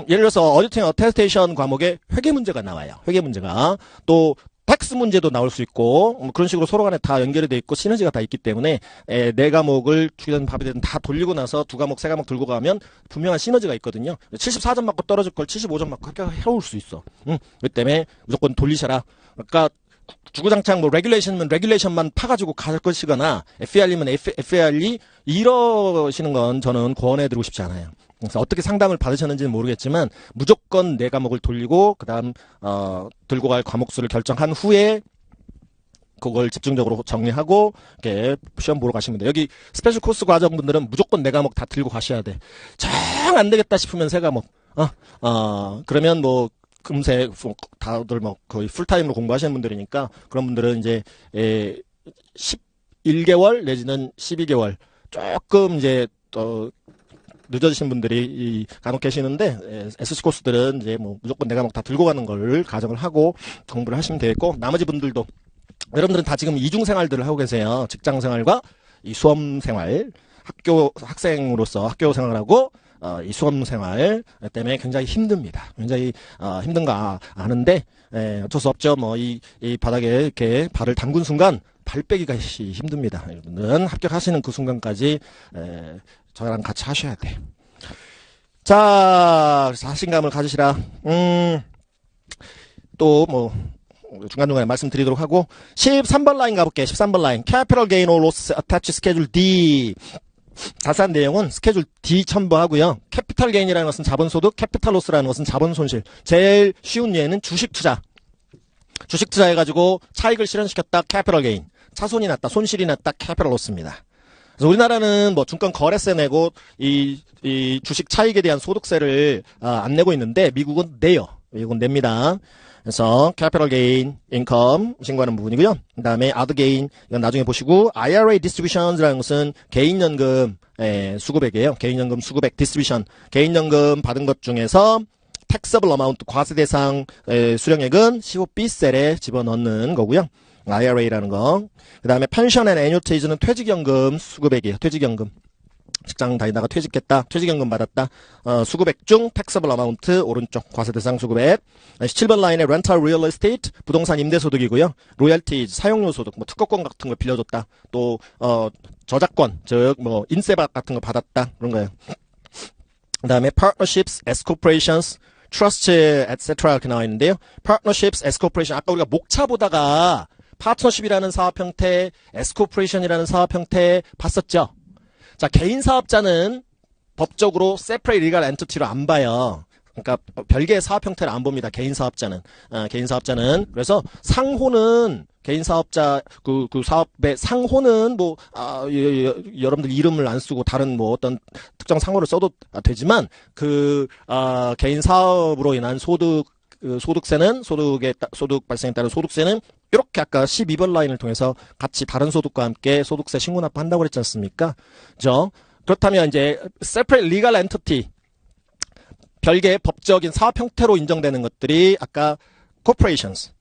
들어서 어디팅 어테스테이션 과목에 회계 문제가 나와요. 회계 문제가 또 텍스 문제도 나올 수 있고 그런 식으로 서로 간에 다 연결이 돼 있고 시너지가 다 있기 때문에 4과목을 죽이든 밥이 되든 다 돌리고 나서 2과목 3과목 들고 가면 분명한 시너지가 있거든요. 74점 맞고 떨어질 걸 75점 맞고 합격해올 수 있어. 그 때문에 무조건 돌리셔라. 그러니까 주구장창 뭐 레귤레이션이면 레귤레이션만 파가지고 갈 것이거나 FAR이면 FAR이 이러시는 건 저는 권해드리고 싶지 않아요. 그래서 어떻게 상담을 받으셨는지는 모르겠지만 무조건 4과목을 돌리고 그다음 들고 갈 과목 수를 결정한 후에 그걸 집중적으로 정리하고 이렇게 시험 보러 가시면 돼요. 여기 스페셜 코스 과정분들은 무조건 4과목 다 들고 가셔야 돼. 정 안 되겠다 싶으면 3과목. 그러면 뭐 금세 다들 뭐 거의 풀타임으로 공부하시는 분들이니까 그런 분들은 이제 11개월 내지는 12개월 조금 이제 늦어지신 분들이 간혹 계시는데 SC 코스들은 이제 뭐 무조건 4과목 다 들고 가는 걸 가정을 하고 공부를 하시면 되겠고 나머지 분들도 여러분들은 다 지금 이중 생활들을 하고 계세요. 직장 생활과 이 수험 생활, 학생으로서 학교 생활하고 이 수험 생활 때문에 굉장히 힘듭니다. 굉장히 힘든 거 아는데 어쩔 수 없죠. 뭐 이 바닥에 이렇게 발을 담근 순간 발 빼기가 힘듭니다. 여러분들은 합격하시는 그 순간까지 저랑 같이 하셔야 돼. 자, 자신감을 가지시라. 또 뭐 중간중간에 말씀드리도록 하고 13번 라인 가볼게. 13번 라인 Capital Gain or Loss Attached Schedule D 자세한 내용은 스케줄 D 첨부하고요. 캐피탈 게인이라는 것은 자본소득, 캐피탈 로스라는 것은 자본손실. 제일 쉬운 예는 주식 투자. 주식 투자해가지고 차익을 실현시켰다, 캐피탈 게인. 차손이 났다, 손실이 났다, 캐피탈 로스입니다. 그래서 우리나라는 뭐 증권 거래세 내고 이 주식 차익에 대한 소득세를 안 내고 있는데 미국은 내요. 미국은 냅니다. 그래서 capital gain, income 신고하는 부분이고요. 그 다음에 other gain 이건 나중에 보시고 IRA distributions라는 것은 개인연금 수급액이에요. 개인연금 수급액 distribution 개인연금 받은 것 중에서 taxable amount 과세 대상 수령액은 15B셀에 집어넣는 거고요. IRA라는 거. 그 다음에 pension and annuities는 퇴직연금 수급액이에요. 퇴직연금. 직장 다니다가 퇴직했다. 퇴직연금 받았다. 수급액 중 taxable amount 오른쪽 과세 대상 수급액. 17번 라인에 rental real estate 부동산 임대소득이고요. royalties 사용료 소득 뭐 특허권 같은 거 빌려줬다. 또 저작권 즉 뭐 인세박 같은 거 받았다. 그런 거예요. 그다음에 partnerships, S corporations, trust, etc. 이렇게 나와 있는데요. partnerships, S corporation 아까 우리가 목차 보다가 파트너십이라는 사업 형태, S corporation이라는 사업 형태 봤었죠. 자, 개인 사업자는 법적으로 separate legal entity로 안 봐요. 그러니까 별개의 사업 형태를 안 봅니다. 개인 사업자는. 개인 사업자는. 그래서 상호는 개인 사업자 그 사업의 상호는 뭐 여러분들 이름을 안 쓰고 다른 뭐 어떤 특정 상호를 써도 되지만 개인 사업으로 인한 소득세는 소득 발생에 따른 소득세는 이렇게 아까 12번 라인을 통해서 같이 다른 소득과 함께 소득세 신고 납부한다고 그랬지 않습니까? 그죠? 그렇다면 이제 separate legal entity 별개의 법적인 사업 형태로 인정되는 것들이 아까 corporations,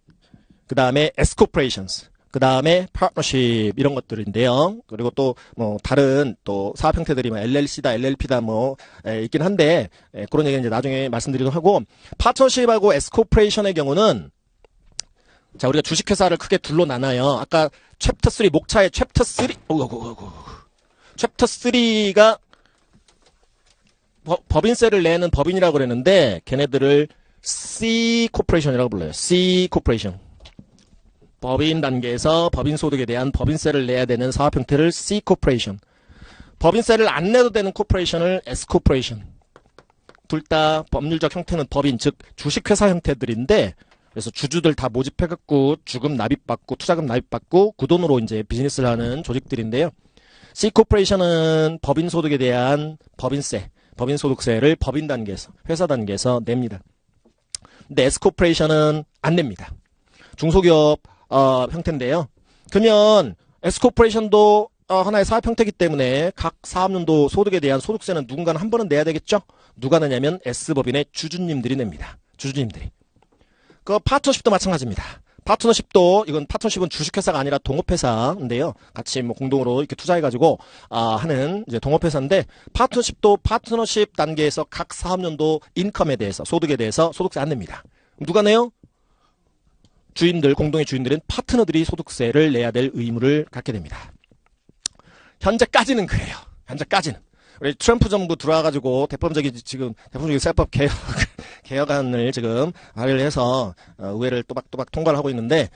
그 다음에 S corporations, 그 다음에 partnership 이런 것들인데요. 그리고 또 뭐 다른 또 사업 형태들이 뭐 LLC다, LLP다 뭐 있긴 한데 그런 얘기는 이제 나중에 말씀드리도록 하고 partnership하고 S corporation의 경우는 자 우리가 주식회사를 크게 둘로 나눠요. 아까 챕터 3 목차의 챕터 3 챕터 3가 법인세를 내는 법인이라고 그랬는데 걔네들을 C 코퍼레이션이라고 불러요. C 코퍼레이션. 법인 단계에서 법인 소득에 대한 법인세를 내야 되는 사업 형태를 C 코퍼레이션. 법인세를 안 내도 되는 코퍼레이션을 S 코퍼레이션. 둘 다 법률적 형태는 법인 즉 주식회사 형태들인데 그래서 주주들 다 모집해갖고 주금 납입받고 투자금 납입받고 그 돈으로 이제 비즈니스를 하는 조직들인데요. C 코퍼레이션은 법인 소득에 대한 법인세. 법인 소득세를 법인 단계에서 회사 단계에서 냅니다. 근데 S 코퍼레이션은 안 냅니다. 중소기업 형태인데요. 그러면 S 코퍼레이션도 하나의 사업 형태이기 때문에 각 사업연도 소득에 대한 소득세는 누군가는 한 번은 내야 되겠죠. 누가 내냐면 S법인의 주주님들이 냅니다. 주주님들이. 그 파트너십도 마찬가지입니다. 이건 파트너십은 주식회사가 아니라 동업회사인데요. 같이 뭐 공동으로 이렇게 투자해가지고, 하는 이제 동업회사인데, 파트너십도 파트너십 단계에서 각 사업연도 인컴에 대해서, 소득에 대해서 소득세 안 냅니다. 누가 내요? 주인들, 공동의 주인들은 파트너들이 소득세를 내야 될 의무를 갖게 됩니다. 현재까지는 그래요. 현재까지는. 우리 트럼프 정부 들어와가지고 대법적인 세법 개혁안을 지금 발의를 해서 의회를 또박또박 통과를 하고 있는데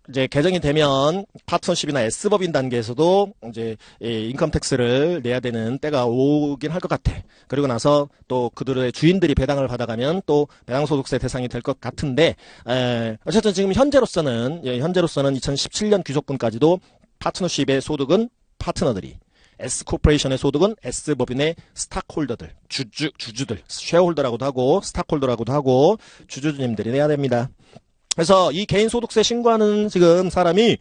이제 개정이 되면 파트너십이나 S법인 단계에서도 이제 인컴 텍스를 내야 되는 때가 오긴 할 것 같아. 그리고 나서 또 그들의 주인들이 배당을 받아가면 또 배당소득세 대상이 될 것 같은데 어쨌든 지금 현재로서는 2017년 귀속분까지도 파트너십의 소득은 파트너들이 S코퍼레이션의 소득은 S법인의 스탁홀더들, 주주들, 쉐어홀더라고도 하고 스탁홀더라고도 하고 주주님들이 내야 됩니다. 그래서 이 개인소득세 신고하는 지금 사람이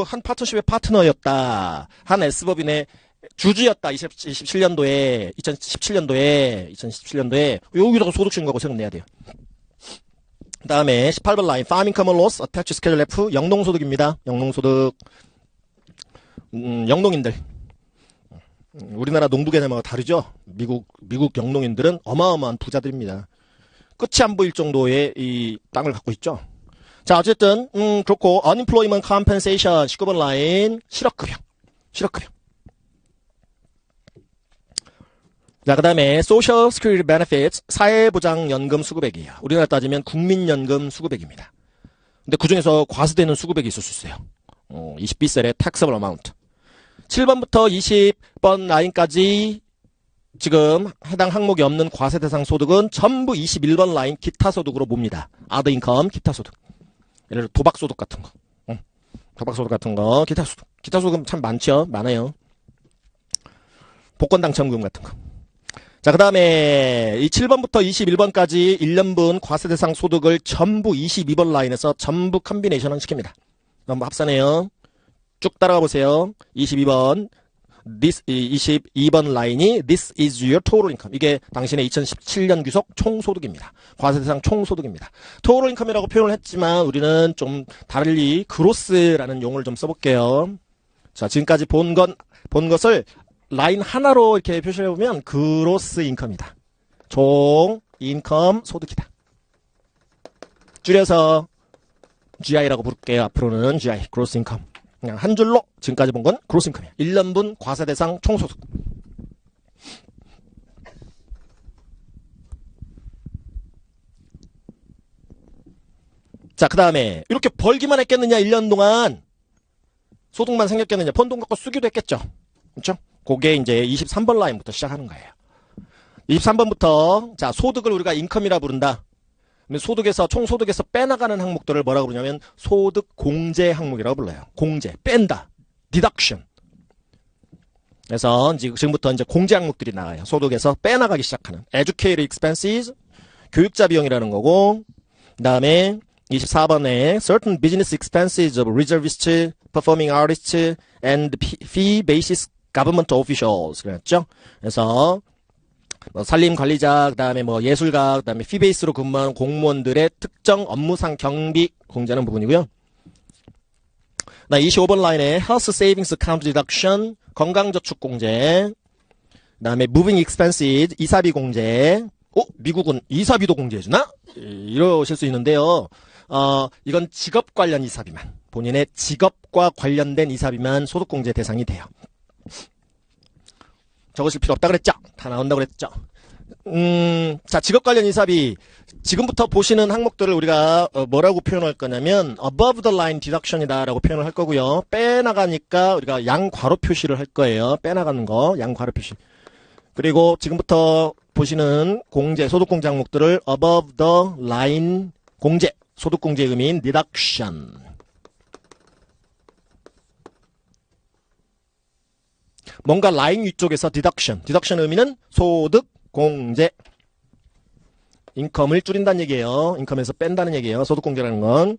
한 파트너십의 파트너였다. 한 S법인의 주주였다. 2017년도에 여기다가 소득 신고하고 세금 내야 돼요. 그 다음에 18번 라인 Farm Income Loss Attached Schedule F 영농소득입니다. 영농소득 영농인들 우리나라 농부 개념하고 다르죠. 미국 영농인들은 어마어마한 부자들입니다. 끝이 안 보일 정도의 이 땅을 갖고 있죠. 자 어쨌든 그렇고 Unemployment Compensation 19번 라인 실업급여. 자 그다음에 Social Security Benefits 사회보장연금 수급액이에요. 우리나라 따지면 국민연금 수급액입니다. 근데 그 중에서 과세되는 수급액이 있을 수 있어요. 20B셀의 taxable amount. 7번부터 20번 라인까지 지금 해당 항목이 없는 과세 대상 소득은 전부 21번 라인 기타 소득으로 봅니다. other income, 기타 소득. 예를 들어 도박 소득 같은 거. 도박 소득 같은 거, 기타 소득. 기타 소득은 참 많아요. 복권 당첨금 같은 거. 자, 그 다음에 이 7번부터 21번까지 1년분 과세 대상 소득을 전부 22번 라인에서 전부 컨비네이션을 시킵니다. 한번 합산해요. 쭉 따라가 보세요. 22번. 22번 라인이 This is your total income. 이게 당신의 2017년 귀속 총소득입니다. 과세 대상 총소득입니다. total income이라고 표현을 했지만 우리는 좀 달리 그로스라는 용어를 좀 써볼게요. 자, 지금까지 본 것을 라인 하나로 이렇게 표시해보면 그로스 인컴이다. 총 인컴 소득이다. 줄여서 GI라고 부를게요. 앞으로는 GI, 그로스 인컴. 그냥 한 줄로 지금까지 본 건 그로스 인컴이야. 1년분 과세 대상 총소득. 자, 그 다음에 이렇게 벌기만 했겠느냐 1년 동안 소득만 생겼겠느냐 번 돈 갖고 쓰기도 했겠죠. 그렇죠? 그게 이제 23번 라인부터 시작하는 거예요. 23번부터 자 소득을 우리가 인컴이라 부른다. 소득에서 총소득에서 빼나가는 항목들을 뭐라고 부르냐면 소득 공제 항목이라고 불러요. 공제, 뺀다, deduction. 그래서 지금부터 이제 공제 항목들이 나와요. 소득에서 빼나가기 시작하는 educated expenses, 교육자 비용이라는 거고, 그다음에 24번에 certain business expenses of reservists, performing artists, and fee basis government officials 그랬죠. 그래서 뭐 산림 관리자, 그다음에 뭐 예술가, 그다음에 fee 베이스로 근무하는 공무원들의 특정 업무상 경비 공제하는 부분이고요. 나 25번 라인에 health savings account deduction, 건강저축 공제, 그다음에 moving expenses, 이사비 공제. 미국은 이사비도 공제해주나? 이러실 수 있는데요. 이건 직업 관련 이사비만, 본인의 직업과 관련된 이사비만 소득공제 대상이 돼요. 적으실 필요 없다 그랬죠? 다 나온다고 그랬죠? 자, 직업 관련 이사비. 지금부터 보시는 항목들을 우리가 뭐라고 표현할 거냐면 above the line deduction이다 라고 표현을 할 거고요. 빼나가니까 우리가 양괄호 표시를 할 거예요. 빼나가는 거 양괄호 표시. 그리고 지금부터 보시는 공제, 소득공제 항목들을 above the line 공제, 소득공제의 의미인 deduction. 뭔가 라인 위쪽에서 deduction 의미는 소득, 공제. 인컴을 줄인다는 얘기예요. 인컴에서 뺀다는 얘기예요. 소득공제라는 건.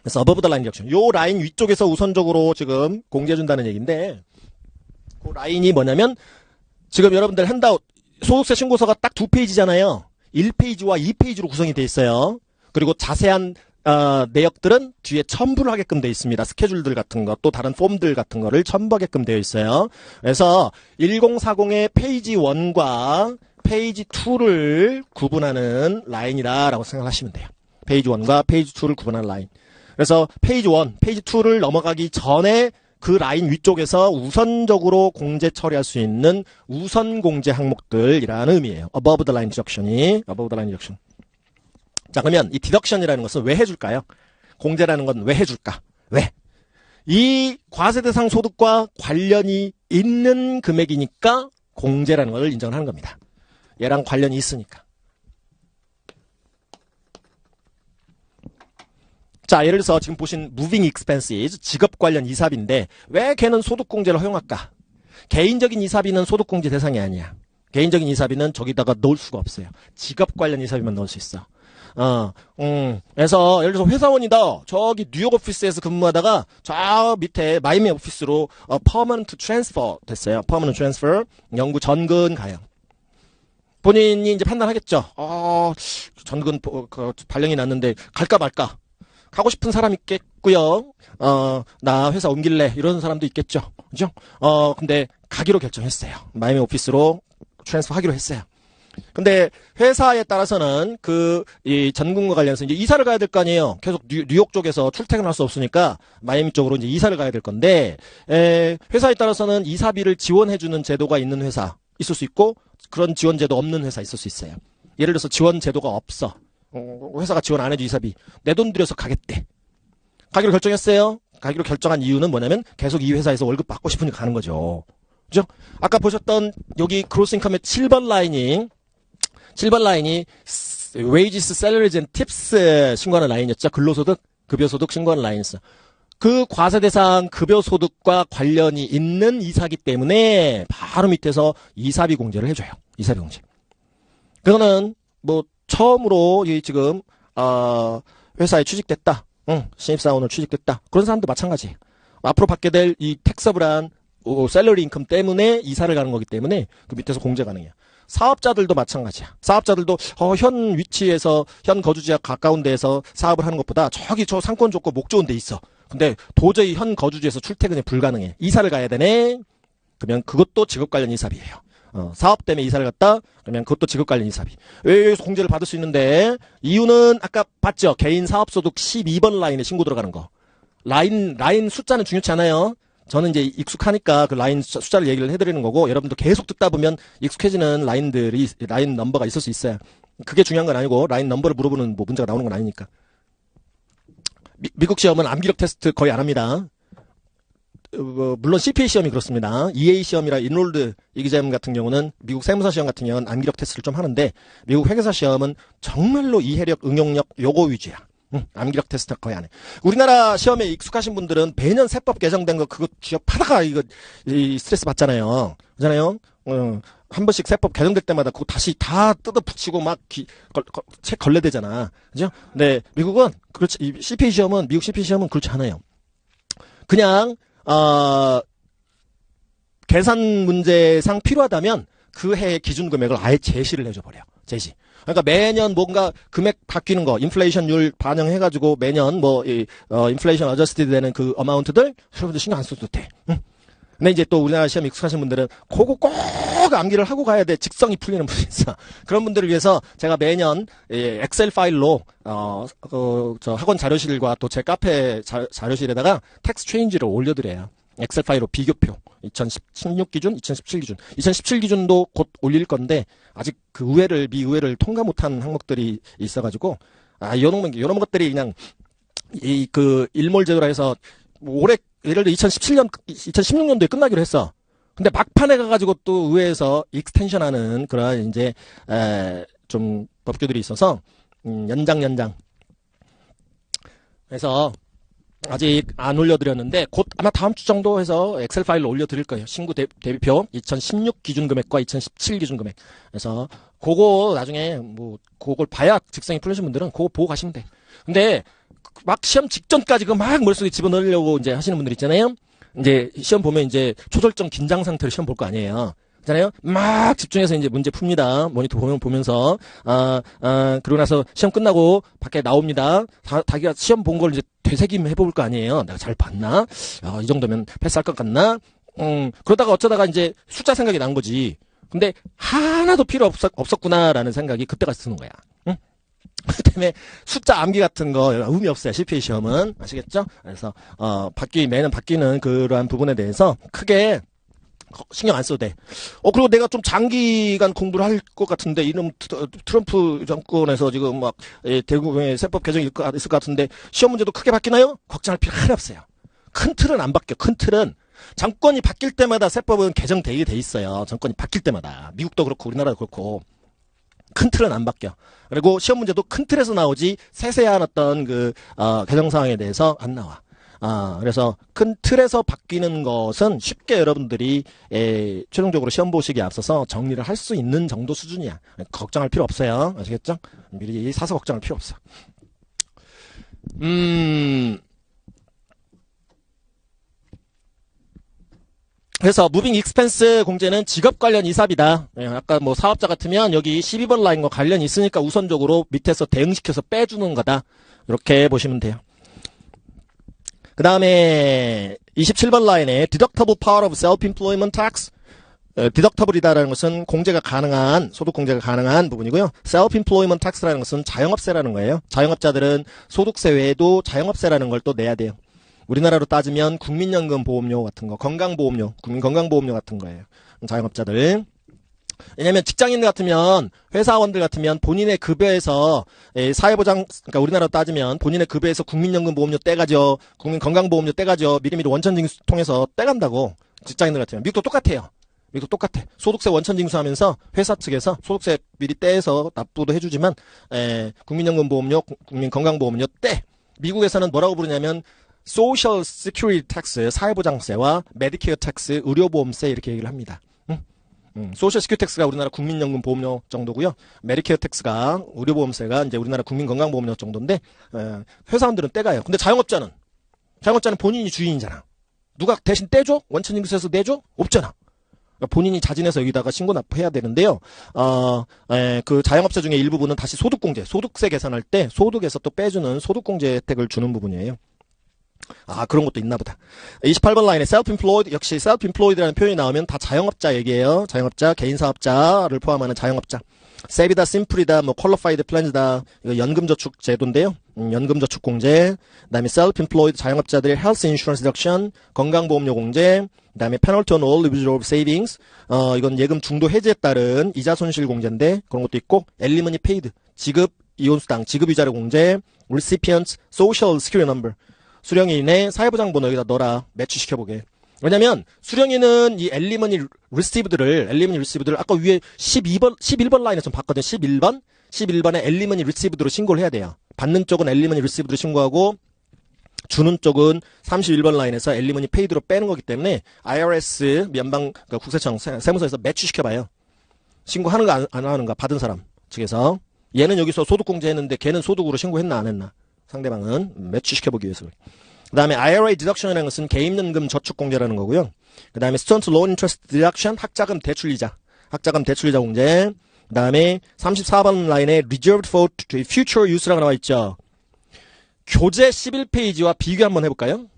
그래서 above the line deduction. 요 라인 위쪽에서 우선적으로 지금 공제해준다는 얘기인데, 그 라인이 뭐냐면, 지금 여러분들 핸드아웃, 소득세 신고서가 딱 2페이지잖아요. 1페이지와 2페이지로 구성이 돼 있어요. 그리고 자세한 내역들은 뒤에 첨부를 하게끔 되어 있습니다. 스케줄들 같은 거, 또 다른 폼들 같은 거를 첨부하게끔 되어 있어요. 그래서 1040의 페이지 1과 페이지 2를 구분하는 라인이다라고 생각하시면 돼요. 페이지 1과 페이지 2를 구분하는 라인. 그래서 페이지 1, 페이지 2를 넘어가기 전에 그 라인 위쪽에서 우선적으로 공제 처리할 수 있는 우선 공제 항목들이라는 의미예요. above the line deduction이, above the line deduction. 자, 그러면 이 deduction이라는 것은 왜 해줄까요? 공제라는 건 왜 해줄까? 왜? 이 과세 대상 소득과 관련이 있는 금액이니까 공제라는 걸 인정을 하는 겁니다. 얘랑 관련이 있으니까. 자, 예를 들어서 지금 보신 moving expenses, 직업 관련 이사비인데 왜 걔는 소득공제를 허용할까? 개인적인 이사비는 소득공제 대상이 아니야. 개인적인 이사비는 저기다가 넣을 수가 없어요. 직업 관련 이사비만 넣을 수 있어. 그래서 예를 들어서 회사원이다. 저기 뉴욕 오피스에서 근무하다가 저 밑에 마이애미 오피스로 permanent transfer 됐어요. permanent transfer. 영구 전근 가요. 본인이 이제 판단하겠죠. 전근 발령이 났는데 갈까 말까. 가고 싶은 사람 있겠고요. 나 회사 옮길래 이런 사람도 있겠죠. 그죠? 근데 가기로 결정했어요. 마이애미 오피스로 트랜스퍼 하기로 했어요. 근데 회사에 따라서는 이 전근과 관련해서 이제 이사를 가야 될 거 아니에요. 계속 뉴욕 쪽에서 출퇴근할 수 없으니까 마이애미 쪽으로 이제 이사를 가야 될 건데, 회사에 따라서는 이사비를 지원해주는 제도가 있는 회사 있을 수 있고, 그런 지원 제도 없는 회사 있을 수 있어요. 예를 들어서 지원 제도가 없어. 회사가 지원 안 해줘 이사비. 내 돈 들여서 가겠대. 가기로 결정했어요. 가기로 결정한 이유는 뭐냐면 계속 이 회사에서 월급 받고 싶으니까 가는 거죠. 그죠? 아까 보셨던 여기 크로스 인컴의 7번 라인이 wages, salaries and tips 신고하는 라인이었죠. 근로소득, 급여소득 신고하는 라인이었어. 그 과세대상 급여소득과 관련이 있는 이사기 때문에 바로 밑에서 이사비 공제를 해줘요. 이사비 공제. 그거는 뭐 처음으로 지금 회사에 취직됐다. 신입사원으로 취직됐다. 그런 사람도 마찬가지예요. 앞으로 받게 될 이 텍서블한 샐러리 인컴 때문에 이사를 가는 거기 때문에 그 밑에서 공제 가능해요. 사업자들도 마찬가지야. 사업자들도 현 위치에서 현 거주지와 가까운 데에서 사업을 하는 것보다 저기 저 상권 좋고 목 좋은 데 있어. 근데 도저히 현 거주지에서 출퇴근이 불가능해. 이사를 가야 되네. 그러면 그것도 직업 관련 이사비예요. 사업 때문에 이사를 갔다? 그러면 그것도 직업 관련 이사비. 왜 여기서 공제를 받을 수 있는데? 이유는 아까 봤죠? 개인 사업소득 12번 라인에 신고 들어가는 거. 라인 숫자는 중요치 않아요. 저는 이제 익숙하니까 그 라인 숫자를 얘기를 해드리는 거고, 여러분도 계속 듣다 보면 익숙해지는 라인 넘버가 있을 수 있어요. 그게 중요한 건 아니고, 라인 넘버를 물어보는 뭐 문제가 나오는 건 아니니까. 미국 시험은 암기력 테스트 거의 안 합니다. 물론 CPA 시험이 그렇습니다. EA 시험이라 인롤드 이기자임 같은 경우는 미국 세무사 시험 같은 경우는 암기력 테스트를 좀 하는데 미국 회계사 시험은 정말로 이해력, 응용력 요거 위주야. 암기력 테스트 거의 안 해. 우리나라 시험에 익숙하신 분들은 매년 세법 개정된 거 그거 취업하다가 이 스트레스 받잖아요. 그잖아요. 한 번씩 세법 개정될 때마다 그거 다시 다 뜯어 붙이고 막 책 걸레대잖아. 그죠? 근데 미국은 그렇지. 미국 CPA 시험은 그렇지 않아요. 그냥 계산 문제상 필요하다면 그 해의 기준 금액을 아예 제시를 해줘 버려. 제시. 그러니까 매년 뭔가 금액 바뀌는 거, 인플레이션율 반영해가지고 매년 인플레이션 어저스티드 되는 그 어마운트들 여러분들 신경 안 써도 돼. 근데 이제 또 우리나라 시험 익숙하신 분들은 그거 꼭 암기를 하고 가야 돼. 직성이 풀리는 분이 있어. 그런 분들을 위해서 제가 매년 엑셀 파일로 저 학원 자료실과 또 제 카페 자료실에다가 텍스트 체인지를 올려드려요. 엑셀 파일로 비교표. 2016 기준, 2017 기준. 2017 기준도 곧 올릴 건데 아직 그 미의회를 통과 못한 항목들이 있어가지고 이런 것들이 그냥 일몰 제도라 해서 올해 예를 들어 2016년도에 끝나기로 했어. 근데 막판에 가가지고 또 의회에서 익스텐션하는 그런 이제 좀 법규들이 있어서 연장. 그래서 아직 안 올려드렸는데 곧 아마 다음 주 정도 해서 엑셀 파일로 올려드릴 거예요. 신고 대비표 2016 기준 금액과 2017 기준 금액. 그래서 그거 나중에 그걸 봐야 직성이 풀리신 분들은 그거 보고 가시면 돼. 근데 막 시험 직전까지 막 머릿속에 집어넣으려고 이제 하시는 분들 있잖아요. 이제 시험 보면 이제 초절정 긴장 상태로 시험 볼 거 아니에요. 그잖아요. 막 집중해서 이제 문제 풉니다. 모니터 보면서 그러고 나서 시험 끝나고 밖에 나옵니다. 자기가 시험 본 걸 이제 되새김 해볼 거 아니에요. 내가 잘 봤나? 이 정도면 패스할 것 같나? 그러다가 어쩌다가 이제 숫자 생각이 난 거지. 근데 하나도 필요 없었구나라는 생각이 그때가 드는 거야. 응? 그 때문에 숫자 암기 같은 거 의미 없어요. CPA 시험은. 아시겠죠? 그래서 매년 바뀌는 그러한 부분에 대해서 크게 신경 안 써도 돼. 그리고 내가 좀 장기간 공부를 할 것 같은데, 이놈 트럼프 정권에서 지금 막, 대구에 세법 개정이 있을 것 같은데, 시험 문제도 크게 바뀌나요? 걱정할 필요 하나 없어요. 큰 틀은 안 바뀌어. 큰 틀은. 정권이 바뀔 때마다 세법은 개정되게 돼 있어요. 정권이 바뀔 때마다. 미국도 그렇고, 우리나라도 그렇고. 큰 틀은 안 바뀌어. 그리고 시험 문제도 큰 틀에서 나오지, 세세한 어떤 개정 사항에 대해서 안 나와. 그래서 큰 틀에서 바뀌는 것은 쉽게 여러분들이 최종적으로 시험 보시기에 앞서서 정리를 할 수 있는 정도 수준이야. 걱정할 필요 없어요. 아시겠죠? 미리 사서 걱정할 필요 없어. 그래서 무빙 익스펜스 공제는 직업 관련 이사비다. 아까 사업자 같으면 여기 12번 라인과 관련이 있으니까 우선적으로 밑에서 대응시켜서 빼주는 거다. 이렇게 보시면 돼요. 그 다음에 27번 라인에 deductible part of self-employment tax. deductible이다라는 것은 공제가 가능한, 소득 공제가 가능한 부분이고요. self-employment tax라는 것은 자영업세라는 거예요. 자영업자들은 소득세 외에도 자영업세라는 걸 또 내야 돼요. 우리나라로 따지면 국민연금 보험료 같은 거, 건강보험료, 국민건강보험료 같은 거예요. 자영업자들. 왜냐면 직장인들 같으면, 회사원들 같으면 본인의 급여에서 사회보장, 그러니까 우리나라로 따지면 본인의 급여에서 국민연금 보험료 떼가죠. 국민건강보험료 떼가죠. 미리미리 원천징수 통해서 떼간다고. 직장인들 같으면. 미국도 똑같아요. 미국도 똑같아. 소득세 원천징수하면서 회사 측에서 소득세 미리 떼서 납부도 해주지만 국민연금 보험료, 국민건강보험료 떼. 미국에서는 뭐라고 부르냐면 Social Security Tax, 사회보장세와 Medicare Tax, 의료보험세 이렇게 얘기를 합니다. 소셜 시큐리티 텍스가 우리나라 국민연금 보험료 정도고요. 메디케어 텍스가 의료보험세가 이제 우리나라 국민건강보험료 정도인데 회사원들은 떼가요. 근데 자영업자는 본인이 주인이잖아. 누가 대신 떼줘? 원천징수에서 내줘? 없잖아. 그러니까 본인이 자진해서 여기다가 신고 납부해야 되는데요. 그 자영업자 중에 일부분은 다시 소득공제, 소득세 계산할 때 소득에서 또 빼주는 소득공제 혜택을 주는 부분이에요. 그런 것도 있나 보다. 28번 라인에 self-employed, 역시 self-employed라는 표현이 나오면 다 자영업자 얘기예요. 자영업자, 개인사업자를 포함하는 자영업자. 셉이다, 심플이다, 뭐 qualified plans다, 이거 연금저축 제도인데요. 연금저축공제, 그다음에 self-employed 자영업자들의 health insurance deduction, 건강보험료 공제, 그다음에 penalty on all withdrawal savings, 이건 예금 중도 해지에 따른 이자 손실 공제인데 그런 것도 있고, alimony paid, 지급 이혼수당, 지급이자료 공제, recipient social security number. 수령인의 사회보장번호 여기다 넣어라. 매치시켜보게. 왜냐면, 수령인은 이 엘리머니 리시브들을 아까 위에 11번 라인에서 좀 봤거든. 11번에 엘리머니 리시브드로 신고를 해야 돼요. 받는 쪽은 엘리머니 리시브드로 신고하고, 주는 쪽은 31번 라인에서 엘리머니 페이드로 빼는 거기 때문에, IRS, 그러니까 국세청, 세무서에서 매치시켜봐요. 신고하는가, 안 하는가, 받은 사람 측에서. 얘는 여기서 소득공제 했는데, 걔는 소득으로 신고했나, 안 했나. 상대방은 매치시켜보기 위해서. 그 다음에 IRA deduction이라는 것은 개인연금 저축공제라는 거고요. 그 다음에 student loan interest deduction, 학자금 대출이자 공제. 그 다음에 34번 라인에 reserved for future use라고 나와 있죠. 교재 11페이지와 비교 한번 해볼까요?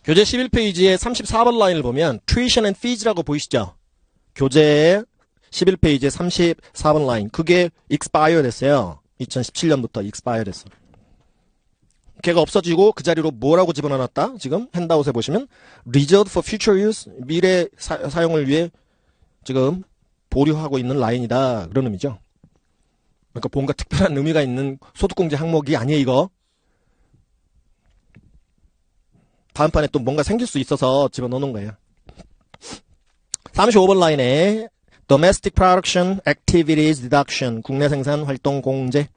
교재 11페이지의 34번 라인을 보면 tuition and fees라고 보이시죠? 교재 11페이지에 34번 라인. 그게 expire 됐어요. 2017년부터 expire 됐어. 걔가 없어지고 그 자리로 뭐라고 집어넣었다? 지금 핸드아웃에 보시면 reserved for future use, 미래 사용을 위해 지금 보류하고 있는 라인이다. 그런 의미죠. 그러니까 뭔가 특별한 의미가 있는 소득공제 항목이 아니에요, 이거. 다음 판에 또 뭔가 생길 수 있어서 집어넣는 거예요. 35번 라인에 Domestic Production Activities Deduction, 국내 생산 활동 공제.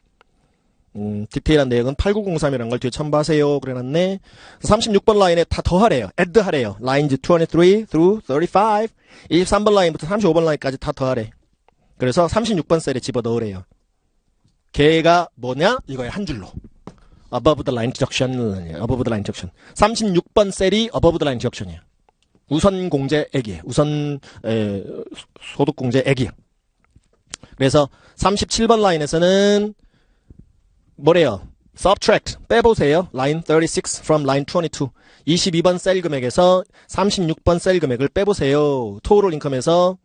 디테일한 내용은 8903이라는 걸 뒤에 첨부하세요. 그래놨네. 36번 라인에 다 더하래요. add 하래요. lines 23 through 35. 23번 라인부터 35번 라인까지 다 더하래. 그래서 36번 셀에 집어넣으래요. 걔가 뭐냐? 이거에 한 줄로. above the line deduction. above the line deduction. 36번 셀이 above the line deduction이에요. 우선 공제액이에요. 우선 소득 공제액이에요. 그래서 37번 라인에서는 뭐래요? subtract 빼보세요. line 36 from line 22. 22번 셀 금액에서 36번 셀 금액을 빼보세요. total income에서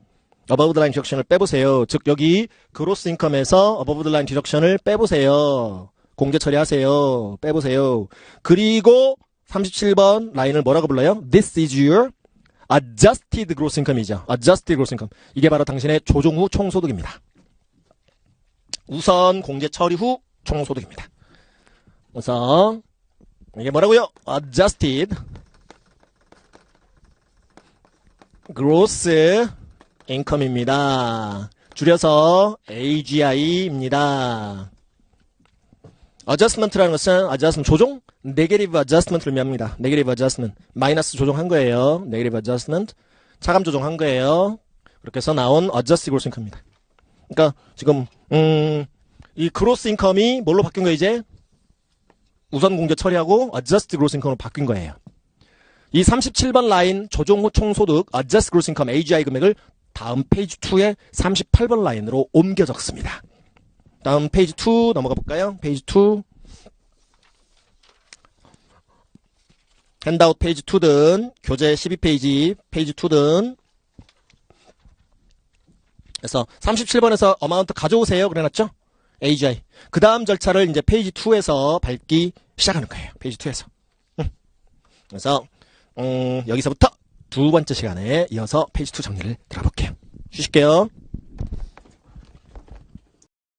above the line deduction을 빼보세요. 즉 여기 gross income에서 above the line deduction을 빼보세요. 공제 처리하세요. 빼보세요. 그리고 37번 라인을 뭐라고 불러요? This is your adjusted gross income이죠. adjusted gross income. 이게 바로 당신의 조정 후 총소득입니다. 우선 공제 처리 후 총소득입니다. 그래서 이게 뭐라고요? adjusted gross income입니다. 줄여서 AGI입니다. adjustment라는 것은 adjustment 조정, negative adjustment를 의미합니다. negative adjustment 마이너스 조정한 거예요. negative adjustment 차감 조정한 거예요. 그렇게 해서 나온 adjusted gross income입니다. 그러니까 지금 이 gross income이 뭘로 바뀐 거예요? 이제 우선 공제 처리하고 adjusted gross income으로 바뀐 거예요. 이 37번 라인 조정 후 총소득 adjusted gross income AGI 금액을 다음 페이지 2의 38번 라인으로 옮겨 적습니다. 다음 페이지 2 넘어가 볼까요? 페이지 2. 핸드아웃 페이지 2든 교재 12페이지 페이지 2든 그래서 37번에서 어마운트 가져오세요. 그래놨죠? AGI. 그 다음 절차를 이제 페이지 2에서 밟기 시작하는 거예요. 페이지 2에서. 그래서 여기서부터 두 번째 시간에 이어서 페이지 2 정리를 들어볼게요. 쉬실게요.